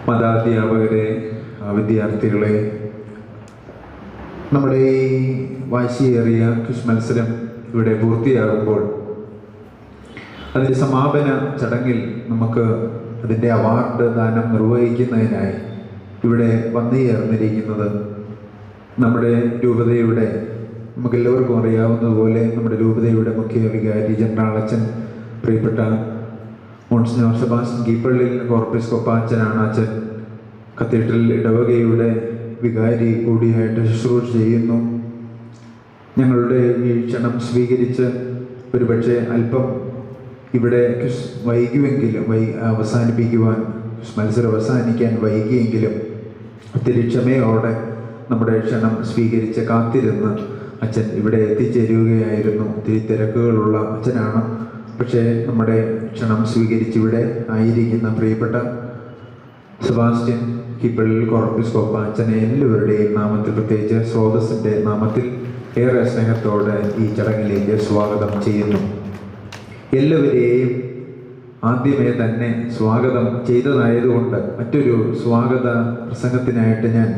Speaker 9: മതാധ്യാപകരെ, വിദ്യാർത്ഥികളെ, നമ്മുടെ ഈ വാശിയേറിയ ക്വിസ് മത്സരം ഇവിടെ പൂർത്തിയാകുമ്പോൾ അതിൻ്റെ സമാപന ചടങ്ങിൽ നമുക്ക് അതിൻ്റെ അവാർഡ് ദാനം നിർവഹിക്കുന്നതിനായി ഇവിടെ വന്നു ചേർന്നിരിക്കുന്നത് നമ്മുടെ രൂപതയുടെ, നമുക്കെല്ലാവർക്കും അറിയാവുന്നതുപോലെ നമ്മുടെ രൂപതയുടെ മുഖ്യ വികാരി ജനറൽ അച്ഛൻ പ്രിയപ്പെട്ട മോൺസിഞ്ഞോർ സെബാസ്റ്റ്യൻ കീപ്പള്ളിൽ കോർപ്പിസ് കൊപ്പാച്ചനാണ്. അച്ഛൻ കത്തീഡ്രൽ ഇടവകയുടെ വികാരി കൂടിയായിട്ട് ശുശ്രൂഷ ചെയ്യുന്നു. ഞങ്ങളുടെ ഈ ക്ഷണം സ്വീകരിച്ച് ഒരുപക്ഷെ അല്പം ഇവിടെ വൈകുമെങ്കിലും അവസാനിപ്പിക്കുവാൻ, മത്സരം അവസാനിക്കാൻ വൈകിയെങ്കിലും ഒത്തിരി ക്ഷമയോടെ നമ്മുടെ ക്ഷണം സ്വീകരിച്ച് കാത്തിരുന്ന് അച്ഛൻ ഇവിടെ എത്തിച്ചേരുകയായിരുന്നു. ഒത്തിരി തിരക്കുകളുള്ള അച്ഛനാണ്. പക്ഷേ നമ്മുടെ ക്ഷണം സ്വീകരിച്ച് ഇവിടെ ആയിരിക്കുന്ന പ്രിയപ്പെട്ട സെബാസ്റ്റ്യൻ കീപ്പള്ളിൽ കോർപ്പിസ് കൊപ്പാച്ചനെ എല്ലാവരുടെയും നാമത്തിൽ, പ്രത്യേകിച്ച് സ്രോതസ്സിൻ്റെ നാമത്തിൽ ഏറെ സ്നേഹത്തോടെ ഈ ചടങ്ങിലേക്ക് സ്വാഗതം ചെയ്യുന്നു. എല്ലാവരെയും ആദ്യമേ തന്നെ സ്വാഗതം ചെയ്തതായതുകൊണ്ട് മറ്റൊരു സ്വാഗത പ്രസംഗത്തിനായിട്ട് ഞാൻ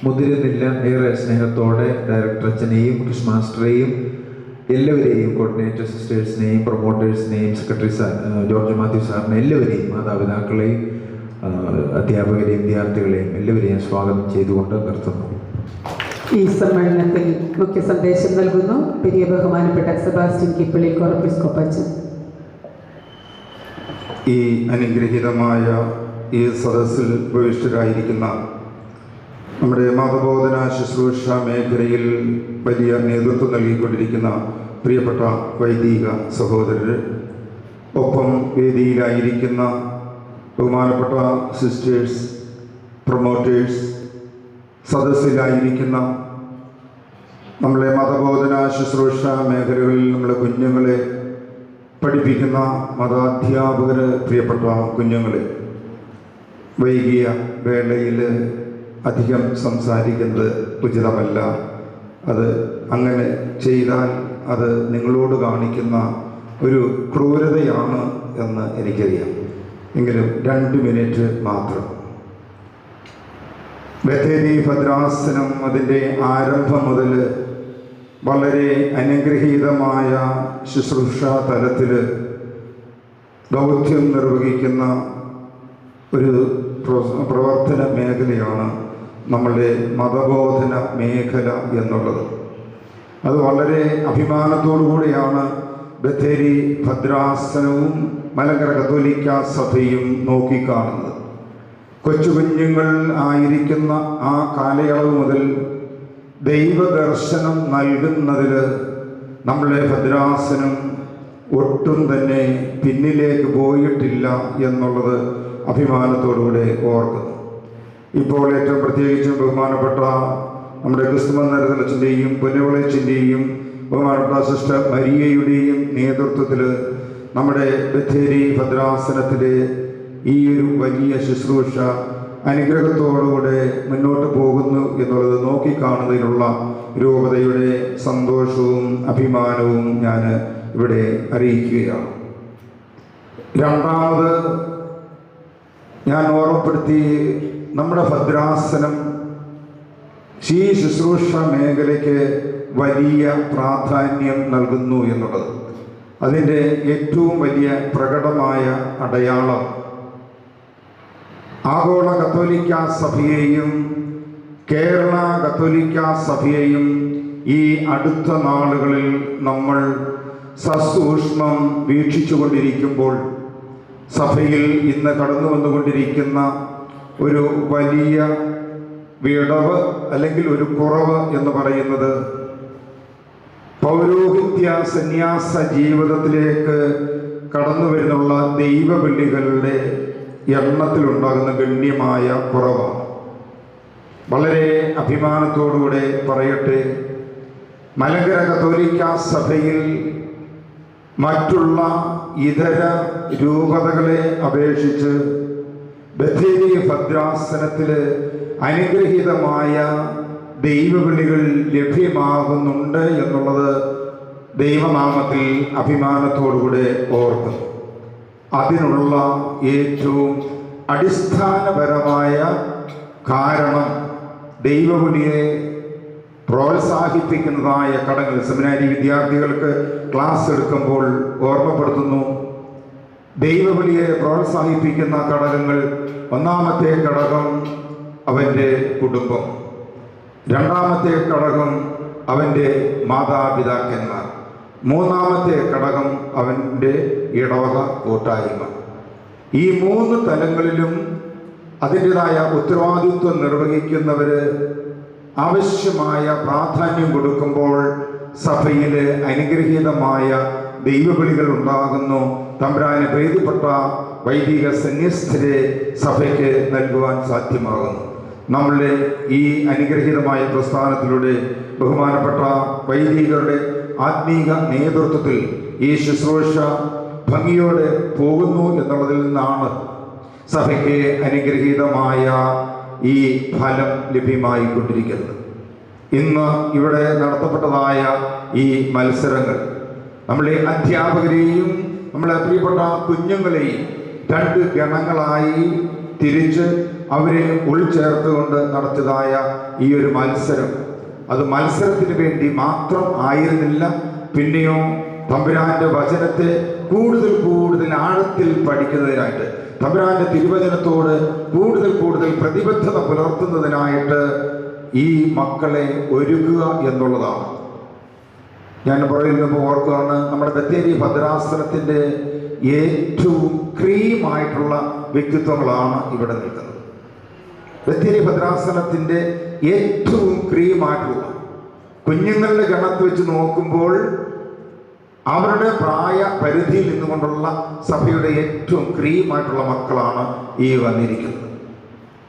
Speaker 9: മുതിരുന്നില്ല. ഏറെ സ്നേഹത്തോടെ ഡയറക്ടർ അച്ഛനെയും ക്രിസ് മാസ്റ്ററെയും എല്ലാവരെയും, കോർഡിനേറ്റർ സിസ്റ്റേഴ്സിനെയും പ്രൊമോട്ടേഴ്സിനെയും സെക്രട്ടറി സാർ ജോർജ് മാത്യു സാറിനെ എല്ലാവരെയും, മാതാപിതാക്കളെയും അധ്യാപകരെയും വിദ്യാർത്ഥികളെയും എല്ലാവരെയും സ്വാഗതം ചെയ്തുകൊണ്ട് നിർത്തുന്നു.
Speaker 8: ഈ സമ്മേളനത്തിൽ മുഖ്യ സന്ദേശം നൽകുന്നു പെരിയ ബഹുമാനപ്പെട്ട സെബാസ്റ്റ്യൻ കീപ്പള്ളിൽ കോർപ്പിസ് കൊപ്പാച്ചൻ.
Speaker 10: ഈ അനുഗ്രഹീതമായ ഈ സദസ്സിൽ ഉപവിഷ്ടരായിരിക്കുന്ന നമ്മുടെ മതബോധന ശുശ്രൂഷ മേഖലയിൽ വലിയ നേതൃത്വം നൽകിക്കൊണ്ടിരിക്കുന്ന പ്രിയപ്പെട്ട വൈദിക സഹോദരർ, ഒപ്പം വേദിയിലായിരിക്കുന്ന ബഹുമാനപ്പെട്ട സിസ്റ്റേഴ്സ്, പ്രൊമോട്ടേഴ്സ്, സദസ്സിലായിരിക്കുന്ന നമ്മളെ മതബോധന ശുശ്രൂഷ മേഖലകളിൽ നമ്മളെ കുഞ്ഞുങ്ങളെ പഠിപ്പിക്കുന്ന മതാധ്യാപകർ, പ്രിയപ്പെട്ട കുഞ്ഞുങ്ങളെ, വൈകിയ വേളയിൽ അധികം സംസാരിക്കുന്നത് ഉചിതമല്ല. അത് അങ്ങനെ ചെയ്താൽ അത് നിങ്ങളോട് കാണിക്കുന്ന ഒരു ക്രൂരതയാണ് എന്ന് എനിക്കറിയാം. എങ്കിലും 2 മിനിറ്റ് മാത്രം. ബത്തേരി ഭദ്രാസനം അതിൻ്റെ ആരംഭം മുതൽ വളരെ അനുഗ്രഹീതമായ ശുശ്രൂഷാ തലത്തിൽ ദൗത്യം നിർവഹിക്കുന്ന ഒരു പ്രവർത്തന മേഖലയാണ് നമ്മളുടെ മതബോധന മേഖല എന്നുള്ളത്. അത് വളരെ അഭിമാനത്തോടു കൂടിയാണ് ബത്തേരി ഭദ്രാസനവും മലങ്കര കത്തോലിക്ക സഭയും നോക്കിക്കാണുന്നത്. കൊച്ചുകുഞ്ഞുങ്ങൾ ആയിരിക്കുന്ന ആ കാലയളവ് മുതൽ ദൈവദർശനം നൽകുന്നതിൽ നമ്മളെ ഭദ്രാസനം ഒട്ടും തന്നെ പിന്നിലേക്ക് പോയിട്ടില്ല എന്നുള്ളത് അഭിമാനത്തോടുകൂടെ ഓർക്കുന്നു. ഇപ്പോൾ ഏറ്റവും പ്രത്യേകിച്ചും ബഹുമാനപ്പെട്ട നമ്മുടെ ക്രിസ്തുമന്ദിരത്തിലച്ഛൻ്റെയും പുന്നവളച്ചൻ്റെയും ബഹുമാനപ്പെട്ട സിസ്റ്റർ മരിയയുടെയും നേതൃത്വത്തിൽ നമ്മുടെ ബത്തേരി ഭദ്രാസനത്തിലെ ഈ ഒരു വലിയ ശുശ്രൂഷ അനുഗ്രഹത്തോടുകൂടെ മുന്നോട്ട് പോകുന്നു എന്നുള്ളത് നോക്കിക്കാണുന്നതിനുള്ള രൂപതയുടെ സന്തോഷവും അഭിമാനവും ഞാൻ ഇവിടെ അറിയിക്കുകയാണ്. രണ്ടാമത് ഞാൻ ഓർമ്മപ്പെടുത്തി, നമ്മുടെ ഭദ്രാസനം ഈ ശുശ്രൂഷ മേഖലയ്ക്ക് വലിയ പ്രാധാന്യം നൽകുന്നു എന്നുള്ളത്. അതിൻ്റെ ഏറ്റവും വലിയ പ്രകടമായ അടയാളം ആഗോള കത്തോലിക്ക സഭയെയും കേരള കത്തോലിക്ക സഭയെയും ഈ അടുത്ത നാളുകളിൽ നമ്മൾ സസൂക്ഷ്മം വീക്ഷിച്ചു കൊണ്ടിരിക്കുമ്പോൾ സഭയിൽ ഇന്ന് കടന്നു വന്നുകൊണ്ടിരിക്കുന്ന ഒരു വലിയ വിടവ് അല്ലെങ്കിൽ ഒരു കുറവ് എന്ന് പറയുന്നത് പൗരോഹിത്യ സന്യാസ ജീവിതത്തിലേക്ക് കടന്നു വരുന്നുള്ള ദൈവവിളികളുടെ എണ്ണത്തിലുണ്ടാകുന്ന ഗണ്യമായ കുറവാണ്. വളരെ അഭിമാനത്തോടുകൂടെ പറയട്ടെ, മലങ്കര കത്തോലിക്ക സഭയിൽ മറ്റുള്ള ഇതര രൂപതകളെ അപേക്ഷിച്ച് ബത്തേരി ഭദ്രാസനത്തിൽ അനുഗ്രഹീതമായ ദൈവവിളികൾ ലഭ്യമാകുന്നുണ്ട് എന്നുള്ളത് ദൈവനാമത്തിൽ അഭിമാനത്തോടുകൂടെ ഓർക്കുന്നു. അതിനുള്ള ഏറ്റവും അടിസ്ഥാനപരമായ കാരണം ദൈവവിളിയെ പ്രോത്സാഹിപ്പിക്കുന്നതായ ഘടകങ്ങൾ സെമിനാരി വിദ്യാർത്ഥികൾക്ക് ക്ലാസ് എടുക്കുമ്പോൾ ഓർമ്മപ്പെടുത്തുന്നു. ദൈവവിളിയെ പ്രോത്സാഹിപ്പിക്കുന്ന ഘടകങ്ങൾ, ഒന്നാമത്തെ ഘടകം അവൻ്റെ കുടുംബം, രണ്ടാമത്തെ ഘടകം അവൻ്റെ മാതാപിതാക്കന്മാർ, മൂന്നാമത്തെ ഘടകം അവൻ്റെ ഇടവക കൂട്ടായ്മ. ഈ മൂന്ന് തലങ്ങളിലും അതിൻ്റെതായ ഉത്തരവാദിത്വം നിർവഹിക്കുന്നവർ ആവശ്യമായ പ്രാധാന്യം കൊടുക്കുമ്പോൾ സഭയിൽ അനുഗ്രഹീതമായ ദൈവവിളികൾ ഉണ്ടാകുന്നു. തമ്പുരാന് പ്രീതിപ്പെട്ട വൈദിക സന്യസ്തരെ സഭയ്ക്ക് നൽകുവാൻ സാധ്യമാകുന്നു. നമ്മളുടെ ഈ അനുഗ്രഹീതമായ പ്രസ്ഥാനത്തിലൂടെ ബഹുമാനപ്പെട്ട വൈദികരുടെ ആത്മീക നേതൃത്വത്തിൽ ഈ ശുശ്രൂഷ ഭംഗിയോടെ പോകുന്നു എന്നുള്ളതിൽ നിന്നാണ് സഭയ്ക്ക് അനുഗ്രഹീതമായ ഈ ഫലം ലഭ്യമായിക്കൊണ്ടിരിക്കുന്നത്. ഇന്ന് ഇവിടെ നടത്തപ്പെട്ടതായ ഈ മത്സരങ്ങൾ നമ്മളെ അധ്യാപകരെയും നമ്മളെ പ്രിയപ്പെട്ട കുഞ്ഞുങ്ങളെയും രണ്ട് ഗണങ്ങളായി തിരിച്ച് അവരെ ഉൾച്ചേർത്തുകൊണ്ട് നടത്തിയതായ ഈ ഒരു മത്സരം, അത് മത്സരത്തിന് വേണ്ടി മാത്രം ആയിരുന്നില്ല. പിന്നെയോ തമ്പുരാന്റെ വചനത്തെ കൂടുതൽ കൂടുതൽ ആഴത്തിൽ പഠിക്കുന്നതിനായിട്ട്, തമ്പുരാന്റെ തിരുവചനത്തോട് കൂടുതൽ കൂടുതൽ പ്രതിബദ്ധത പുലർത്തുന്നതിനായിട്ട് ഈ മക്കളെ ഒരുക്കുക എന്നുള്ളതാണ്. ഞാൻ പറയുന്നപ്പോൾ ഓർക്കുകയാണ്, നമ്മുടെ ബത്തേരി ഭദ്രാസനത്തിൻ്റെ ഏറ്റവും ക്രീമായിട്ടുള്ള വ്യക്തിത്വങ്ങളാണ് ഇവിടെ നിൽക്കുന്നത്. ബത്തേരി ഭദ്രാസനത്തിൻ്റെ ഏറ്റവും ക്രീമായിട്ടുള്ള കുഞ്ഞുങ്ങളുടെ ഗണത്ത് വെച്ച് നോക്കുമ്പോൾ അവരുടെ പ്രായ പരിധിയിൽ നിന്നുകൊണ്ടുള്ള സഭയുടെ ഏറ്റവും ക്രീമായിട്ടുള്ള മക്കളാണ് ഈ വന്നിരിക്കുന്നത്.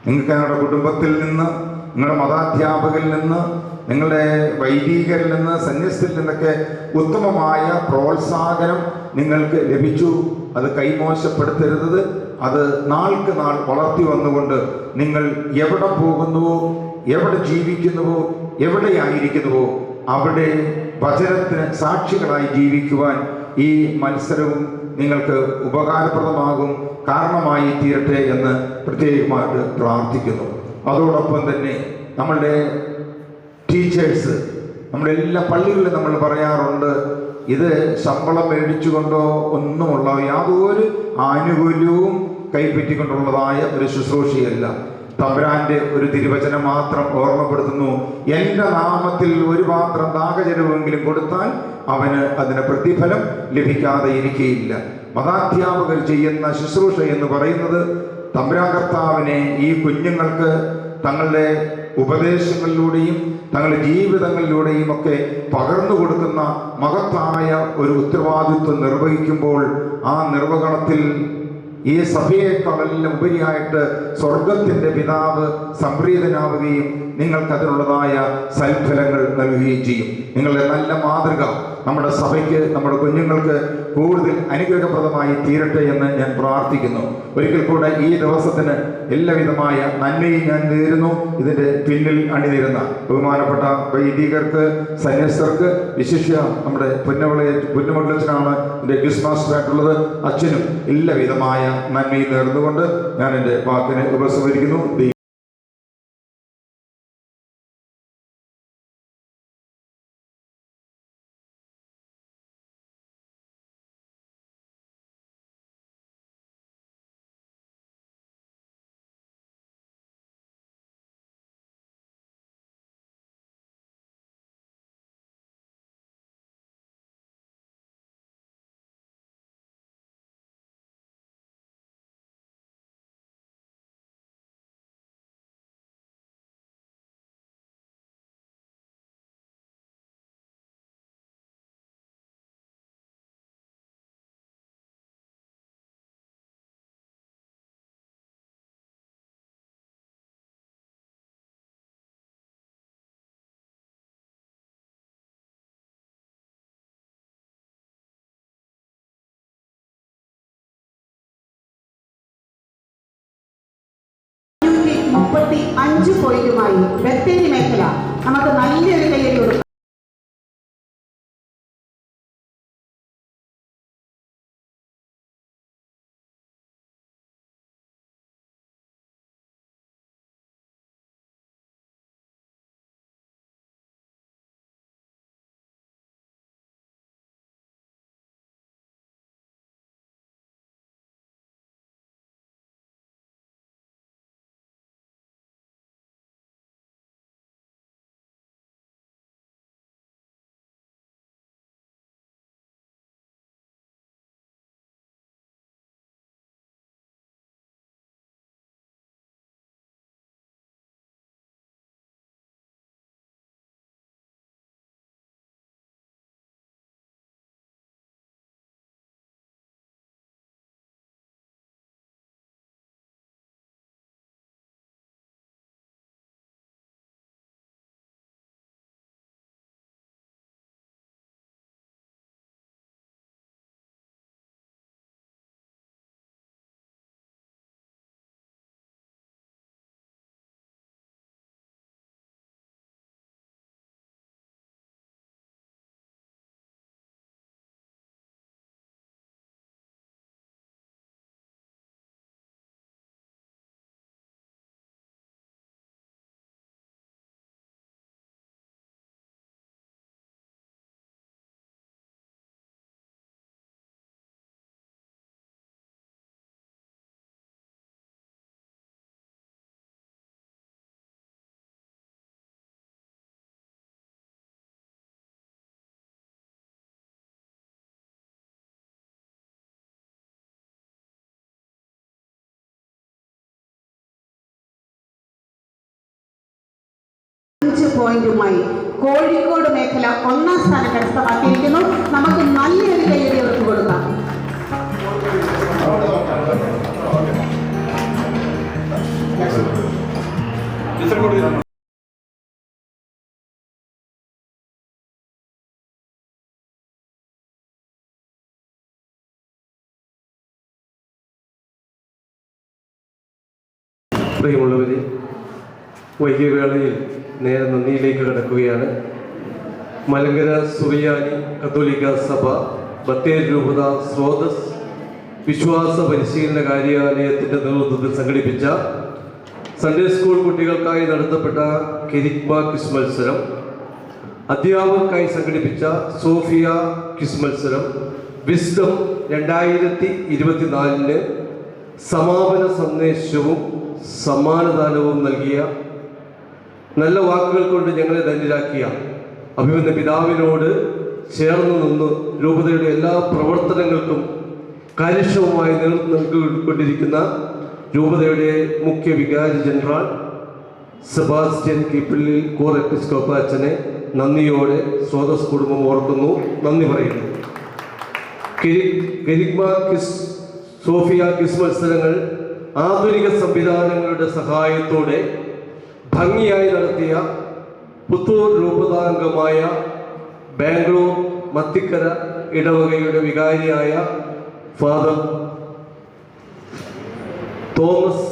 Speaker 10: നിങ്ങൾക്ക് നിങ്ങളുടെ കുടുംബത്തിൽ നിന്ന്, നിങ്ങളുടെ മതാധ്യാപകരിൽ നിന്ന്, നിങ്ങളുടെ വൈദികരിൽ നിന്ന്, സന്യസ്തരിൽ നിന്നൊക്കെ ഉത്തമമായ പ്രോത്സാഹനം നിങ്ങൾക്ക് ലഭിച്ചു. അത് കൈമോശപ്പെടുത്തരുത്. അത് നാൾക്ക് നാൾ വളർത്തി വന്നുകൊണ്ട് നിങ്ങൾ എവിടെ പോകുന്നുവോ, എവിടെ ജീവിക്കുന്നുവോ, എവിടെയായിരിക്കുന്നുവോ അവിടെ വചനത്തിന് സാക്ഷികളായി ജീവിക്കുവാൻ ഈ മത്സരവും നിങ്ങൾക്ക് ഉപകാരപ്രദമാകും, കാരണമായി തീരട്ടെ എന്ന് പ്രത്യേകമായിട്ട് പ്രാർത്ഥിക്കുന്നു. അതോടൊപ്പം തന്നെ നമ്മളുടെ ടീച്ചേഴ്സ്, നമ്മളെല്ലാ പള്ളികളിലും നമ്മൾ പറയാറുണ്ട്, ഇത് ശമ്പളം മേടിച്ചുകൊണ്ടോ ഒന്നുമുള്ള യാതൊരു ആനുകൂല്യവും കൈപ്പറ്റിക്കൊണ്ടുള്ളതായ ഒരു ശുശ്രൂഷയല്ല. തമ്പുരാന്റെ ഒരു തിരുവചനം മാത്രം ഓർമ്മപ്പെടുത്തുന്നു, എൻ്റെ നാമത്തിൽ ഒരു പാത്രം ദാഹജലമെങ്കിലും കൊടുത്താൽ അവന് അതിന് പ്രതിഫലം ലഭിക്കാതെ ഇരിക്കുകയില്ല. മതാധ്യാപകർ ചെയ്യുന്ന ശുശ്രൂഷ എന്ന് പറയുന്നത് തമ്പുരാൻ കർത്താവിനെ ഈ കുഞ്ഞുങ്ങൾക്ക് തങ്ങളുടെ ഉപദേശങ്ങളിലൂടെയും തങ്ങളുടെ ജീവിതങ്ങളിലൂടെയും ഒക്കെ പകർന്നു കൊടുക്കുന്ന മഹത്തായ ഒരു ഉത്തരവാദിത്വം നിർവഹിക്കുമ്പോൾ ആ നിർവഹണത്തിൽ ഈ സഭയെക്കാളെല്ലാം ഉപരിയായിട്ട് സ്വർഗത്തിൻ്റെ പിതാവ് സംപ്രീതനാവുകയും നിങ്ങൾക്ക് അതിനുള്ളതായ സൽഫലങ്ങൾ നൽകുകയും ചെയ്യും. നിങ്ങളുടെ നല്ല മാതൃക നമ്മുടെ സഭയ്ക്ക്, നമ്മുടെ കുഞ്ഞുങ്ങൾക്ക് കൂടുതൽ അനുഗ്രഹപ്രദമായി തീരട്ടെ എന്ന് ഞാൻ പ്രാർത്ഥിക്കുന്നു. ഒരിക്കൽ കൂടെ ഈ ദിവസത്തിന് എല്ലാവിധമായ നന്മയും ഞാൻ നേരുന്നു. ഇതിൻ്റെ പിന്നിൽ അണിനിരുന്ന ബഹുമാനപ്പെട്ട വൈദികർക്ക്, സന്യസ്തർക്ക്, വിശിഷ്യ നമ്മുടെ പൊന്നുമകളച്ചനാണ് എൻ്റെ ക്വിസ് മാസ്റ്ററായിട്ടുള്ളത്, അച്ഛനും എല്ലാവിധമായ നന്മയും നേർന്നുകൊണ്ട് ഞാൻ എൻ്റെ വാക്കിനെ ഉപസംഹരിക്കുന്നു.
Speaker 8: പോയിന്റുമായി ബത്തേരി മേഖല നമുക്ക് നല്ലൊരു കയ്യടി കൊടുക്കാം. പോയിന്റുമായി കോഴിക്കോട് മേഖല ഒന്നാം സ്ഥാനം കരസ്ഥമാക്കിയിരിക്കുന്നു. നമുക്ക് നല്ലൊരു കയ്യടി അവർക്ക് കൊടുക്കാം.
Speaker 1: പ്രിയമുള്ളവരെ, വൈകിയവേളയിൽ നേരെ നന്ദിയിലേക്ക് കടക്കുകയാണ്. മലങ്കര സുറിയാനി കത്തോലിക്ക സഭ ബത്തേരി രൂപത സ്രോതസ് വിശ്വാസ പരിശീലന കാര്യാലയത്തിൻ്റെ നേതൃത്വത്തിൽ സംഘടിപ്പിച്ച സൺഡേ സ്കൂൾ കുട്ടികൾക്കായി നടത്തപ്പെട്ട കെരിഗ്മ ക്വിസ് മത്സരം, അധ്യാപകർക്കായി സംഘടിപ്പിച്ച സോഫിയ ക്വിസ് മത്സരം, വിസ്ഡം 2024 സമാപന സന്ദേശവും സമ്മാനദാനവും നൽകിയ, നല്ല വാക്കുകൾ കൊണ്ട് ഞങ്ങളെ ധന്യരാക്കിയ അഭിമന്യ പിതാവിനോട് ചേർന്ന് നിന്ന് രൂപതയുടെ എല്ലാ പ്രവർത്തനങ്ങൾക്കും കാര്യക്ഷമമായി നേതൃത്വം നൽകിക്കൊണ്ടിരിക്കുന്ന രൂപതയുടെ മുഖ്യ വികാരി ജനറൽ സെബാസ്റ്റ്യൻ കീപ്പിള്ളി കോർ എപ്പിസ്കോപ്പ അച്ഛനെ നന്ദിയോടെ സ്രോതസ് കുടുംബം ഓർക്കുന്നു, നന്ദി പറയുന്നു. കെരിഗ്മ ക്വിസ് സോഫിയ ക്വിസ് മത്സരങ്ങൾ ആധുനിക സംവിധാനങ്ങളുടെ സഹായത്തോടെ ഭംഗിയായി നടത്തിയ പുത്തൂർ രൂപതാംഗമായ ബാംഗ്ലൂർ മത്തിക്കര ഇടവകയുടെ വികാരിയായ ഫാദർ തോമസ്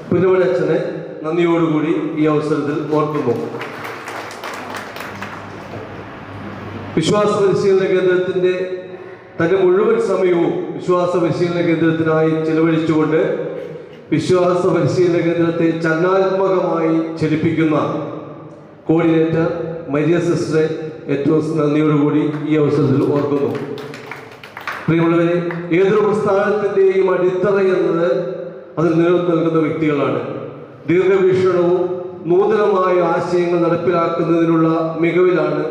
Speaker 1: പുന്നമടച്ചനെ നന്ദിയോടുകൂടി ഈ അവസരത്തിൽ ഓർക്കുന്നു. വിശ്വാസ പരിശീലന കേന്ദ്രത്തിൻ്റെ തൻ്റെ മുഴുവൻ സമയവും വിശ്വാസ പരിശീലന കേന്ദ്രത്തിനായി ചെലവഴിച്ചുകൊണ്ട് വിശ്വാസ പരിശീലന കേന്ദ്രത്തെ ചലനാത്മകമായി ചലിപ്പിക്കുന്ന കോർഡിനേറ്റർ മരിയ സിസ്റ്ററെ ഏറ്റവും നന്ദിയോടുകൂടി ഈ അവസരത്തിൽ ഓർക്കുന്നു. പ്രിയമുള്ളവരെ, ഏതൊരു പ്രസ്ഥാനത്തിൻ്റെയും അടിത്തറ എന്നത് അതിൽ നേതൃത്വം നൽകുന്ന വ്യക്തികളാണ്. ദീർഘവീക്ഷണവും നൂതനമായ ആശയങ്ങൾ നടപ്പിലാക്കുന്നതിനുള്ള മികവിലാണ്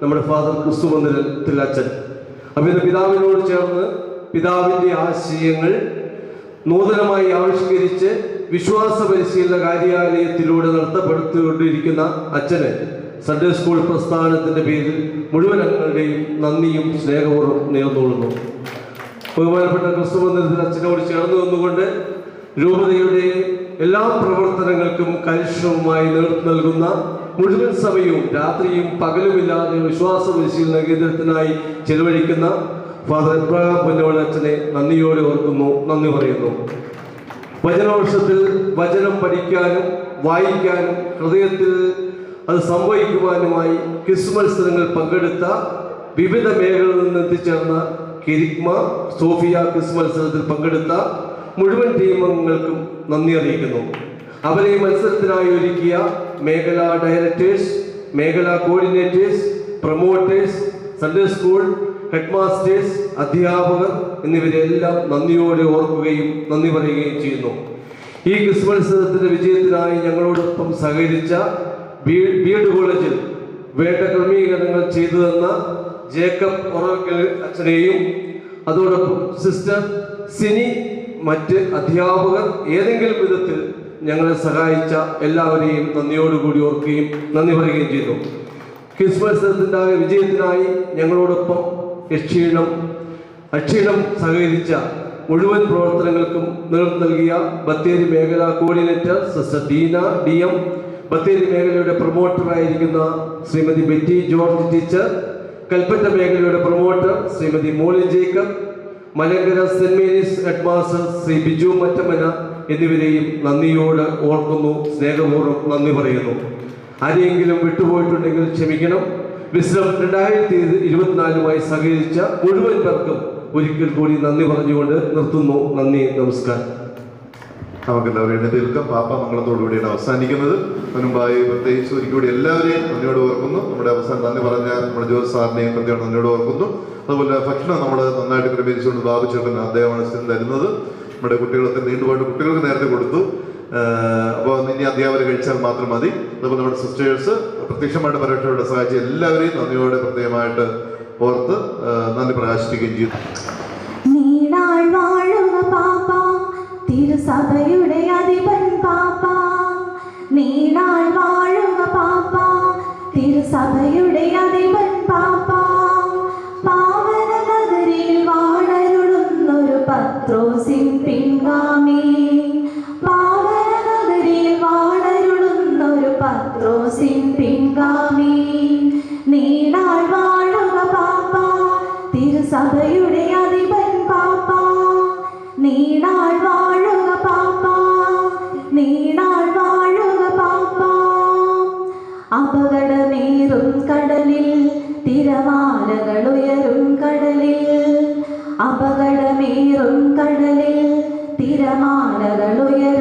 Speaker 1: നമ്മുടെ ഫാദർ ക്രിസ്തുമന്ദിരത്തിൽ അച്ഛൻ. അവരുടെ പിതാവിനോട് ചേർന്ന് പിതാവിൻ്റെ ആശയങ്ങൾ നൂതനമായി ആവിഷ്കരിച്ച് വിശ്വാസ പരിശീലന കാര്യാലയത്തിലൂടെ നടത്തപ്പെടുത്തിക്കൊണ്ടിരിക്കുന്ന അച്ഛന് സൺഡേ സ്കൂൾ പ്രസ്ഥാനത്തിൻ്റെ പേരിൽ മുഴുവൻ അംഗങ്ങളുടെയും നന്ദിയും സ്നേഹപൂർവ്വം നേർന്നുകൊള്ളുന്നു. ബഹുമാനപ്പെട്ട ക്രിസ്തുമന്ദിരത്തിൽ അച്ഛനോട് ചേർന്ന് നിന്നുകൊണ്ട് രൂപതയുടെ എല്ലാ പ്രവർത്തനങ്ങൾക്കും കാര്യക്ഷമമായി നേതൃത്വം നൽകുന്ന മുഴുവൻ സമയവും രാത്രിയും പകലുമില്ലാതെ വിശ്വാസ പരിശീലന കേന്ദ്രത്തിനായി ചെലവഴിക്കുന്ന ഫാദർ എബ്രഹാം പുന്നമട അച്ഛനെ നന്ദിയോടെ ഓർക്കുന്നു, നന്ദി പറയുന്നു. വചനവർഷത്തിൽ വചനം പഠിക്കാനും വായിക്കാനും ഹൃദയത്തിൽ അത് സംഭവിക്കുവാനുമായി ക്വിസ് മത്സരങ്ങൾ പങ്കെടുത്ത വിവിധ മേഖലകളിൽ നിന്ന് എത്തിച്ചേർന്ന കിരിക്മ സോഫിയ ക്വിസ് മത്സരത്തിൽ പങ്കെടുത്ത മുഴുവൻ ടീം അംഗങ്ങൾക്കും നന്ദി അറിയിക്കുന്നു. അവരെ മത്സരത്തിനായി ഒരുക്കിയ മേഖലാ ഡയറക്ടേഴ്സ്, മേഖലാ coordinators, promoters, Sunday school head masters, അധ്യാപകർ എന്നിവരെല്ലാം നന്ദിയോടെ ഓർക്കുകയും നന്ദി പറയുകയും ചെയ്യുന്നു. ഈ ക്വിസ് മത്സരത്തിന്റെ വിജയത്തിനായി ഞങ്ങളോടൊപ്പം സഹകരിച്ച ബി.എഡ് കോളേജിൽ വേണ്ട ക്രമീകരണങ്ങൾ ചെയ്തു തന്ന ജേക്കബ് ഒറക്കൽ അച്ഛനെയും അതോടൊപ്പം സിസ്റ്റർ സിനി, മറ്റ് അധ്യാപകർ, ഏതെങ്കിലും വിധത്തിൽ ഞങ്ങളെ സഹായിച്ച എല്ലാവരെയും നന്ദിയോടുകൂടി ഓർക്കുകയും നന്ദി പറയുകയും ചെയ്തു. ക്വിസ് മത്സരത്തിൻ്റെ വിജയത്തിനായി ഞങ്ങളോടൊപ്പം അക്ഷീണം സഹകരിച്ച മുഴുവൻ പ്രവർത്തനങ്ങൾക്കും നേതൃത്വം നൽകിയ ബത്തേരി മേഖലാ coordinator sister Deena DM, Bathery മേഖലയുടെ പ്രൊമോട്ടറായിരിക്കുന്ന Shrimati Betty George teacher, Kalpetta മേഖലയുടെ promoter Shrimati Molly Jacob, Malankara Saint Mary's head master Shri Biju Mattamana എന്നിവരെയും നന്ദിയോട് ഓർക്കുന്നു, സ്നേഹപൂർവ്വം നന്ദി പറയുന്നു. ആരെയെങ്കിലും വിട്ടുപോയിട്ടുണ്ടെങ്കിൽ ക്ഷമിക്കണം. വിശ്രം 2024 സഹകരിച്ച മുഴുവൻ പേർക്കും ഒരിക്കൽ കൂടി നന്ദി പറഞ്ഞുകൊണ്ട് നിർത്തുന്നു. നന്ദി, നമസ്കാരം.
Speaker 4: നമുക്കെല്ലാവരും എഴുന്നേൽക്കാം. പാപ്പ മംഗളത്തോടുകൂടിയാണ് അവസാനിക്കുന്നത്. മുൻപായി പ്രത്യേകിച്ച് ഒരിക്കൽ കൂടി എല്ലാവരെയും നന്ദിയോട് ഓർക്കുന്നു. നമ്മുടെ അവസാനം നന്ദി പറഞ്ഞ നമ്മുടെ ജോസ് സാറിനെയും പ്രത്യേകം നന്ദിയോട് ഓർക്കുന്നു. അതുപോലെ ഭക്ഷണം നമ്മൾ നന്നായിട്ട് ക്രമീകരിച്ചുകൊണ്ട് ബാബു ചേട്ടൻ അദ്ദേഹമാണ് സ്ഥിരം തരുന്നത്. നമ്മുടെ കുട്ടികളൊക്കെ നീണ്ടുപോയിട്ട് കുട്ടികൾക്ക് നേരത്തെ കൊടുത്തു. അപ്പോൾ ഇനി അധ്യാപകർ കഴിച്ചാൽ മാത്രം മതി. അതുപോലെ നമ്മുടെ സിസ്റ്റേഴ്സ് പ്രത്യക്ഷമായിട്ട് പരോക്ഷമായിട്ട് സഹായിച്ച എല്ലാവരെയും നന്ദിയോടെ പ്രത്യേകമായിട്ട് ഓർത്ത് നന്ദി പ്രകാശിപ്പിക്കുകയും ചെയ്തു.
Speaker 6: നീണാൾ വാഴുക പാപ്പ, തിരുസഭയുടെ അധിപൻ പാപ്പ. നീണാൾ വാഴുക പാപ്പ, തിരുസഭയുടെ അധിപൻ പാപ്പ. പാവന നഗരിയിൽ വാണരുളുന്നൊരു പത്രോസിൻ പിൻഗാമി. പാവന നഗരിയിൽ വാണരുളുന്നൊരു പത്രോസിൻ പിൻഗാമി. നീണാൾ വാഴുക പാപ്പ, തിരുസഭയുടെ അധിപൻ പാപ്പ. നീണാൾ വാഴുക പാപ്പ, നീണാൾ വാഴുക പാപ്പ. അപകടമേറും കടലിൽ തിരമാലകൾ ഉയരും കടലിൽ. അപകടമേറും കടലിൽ തിരമാലകൾ ഉയരും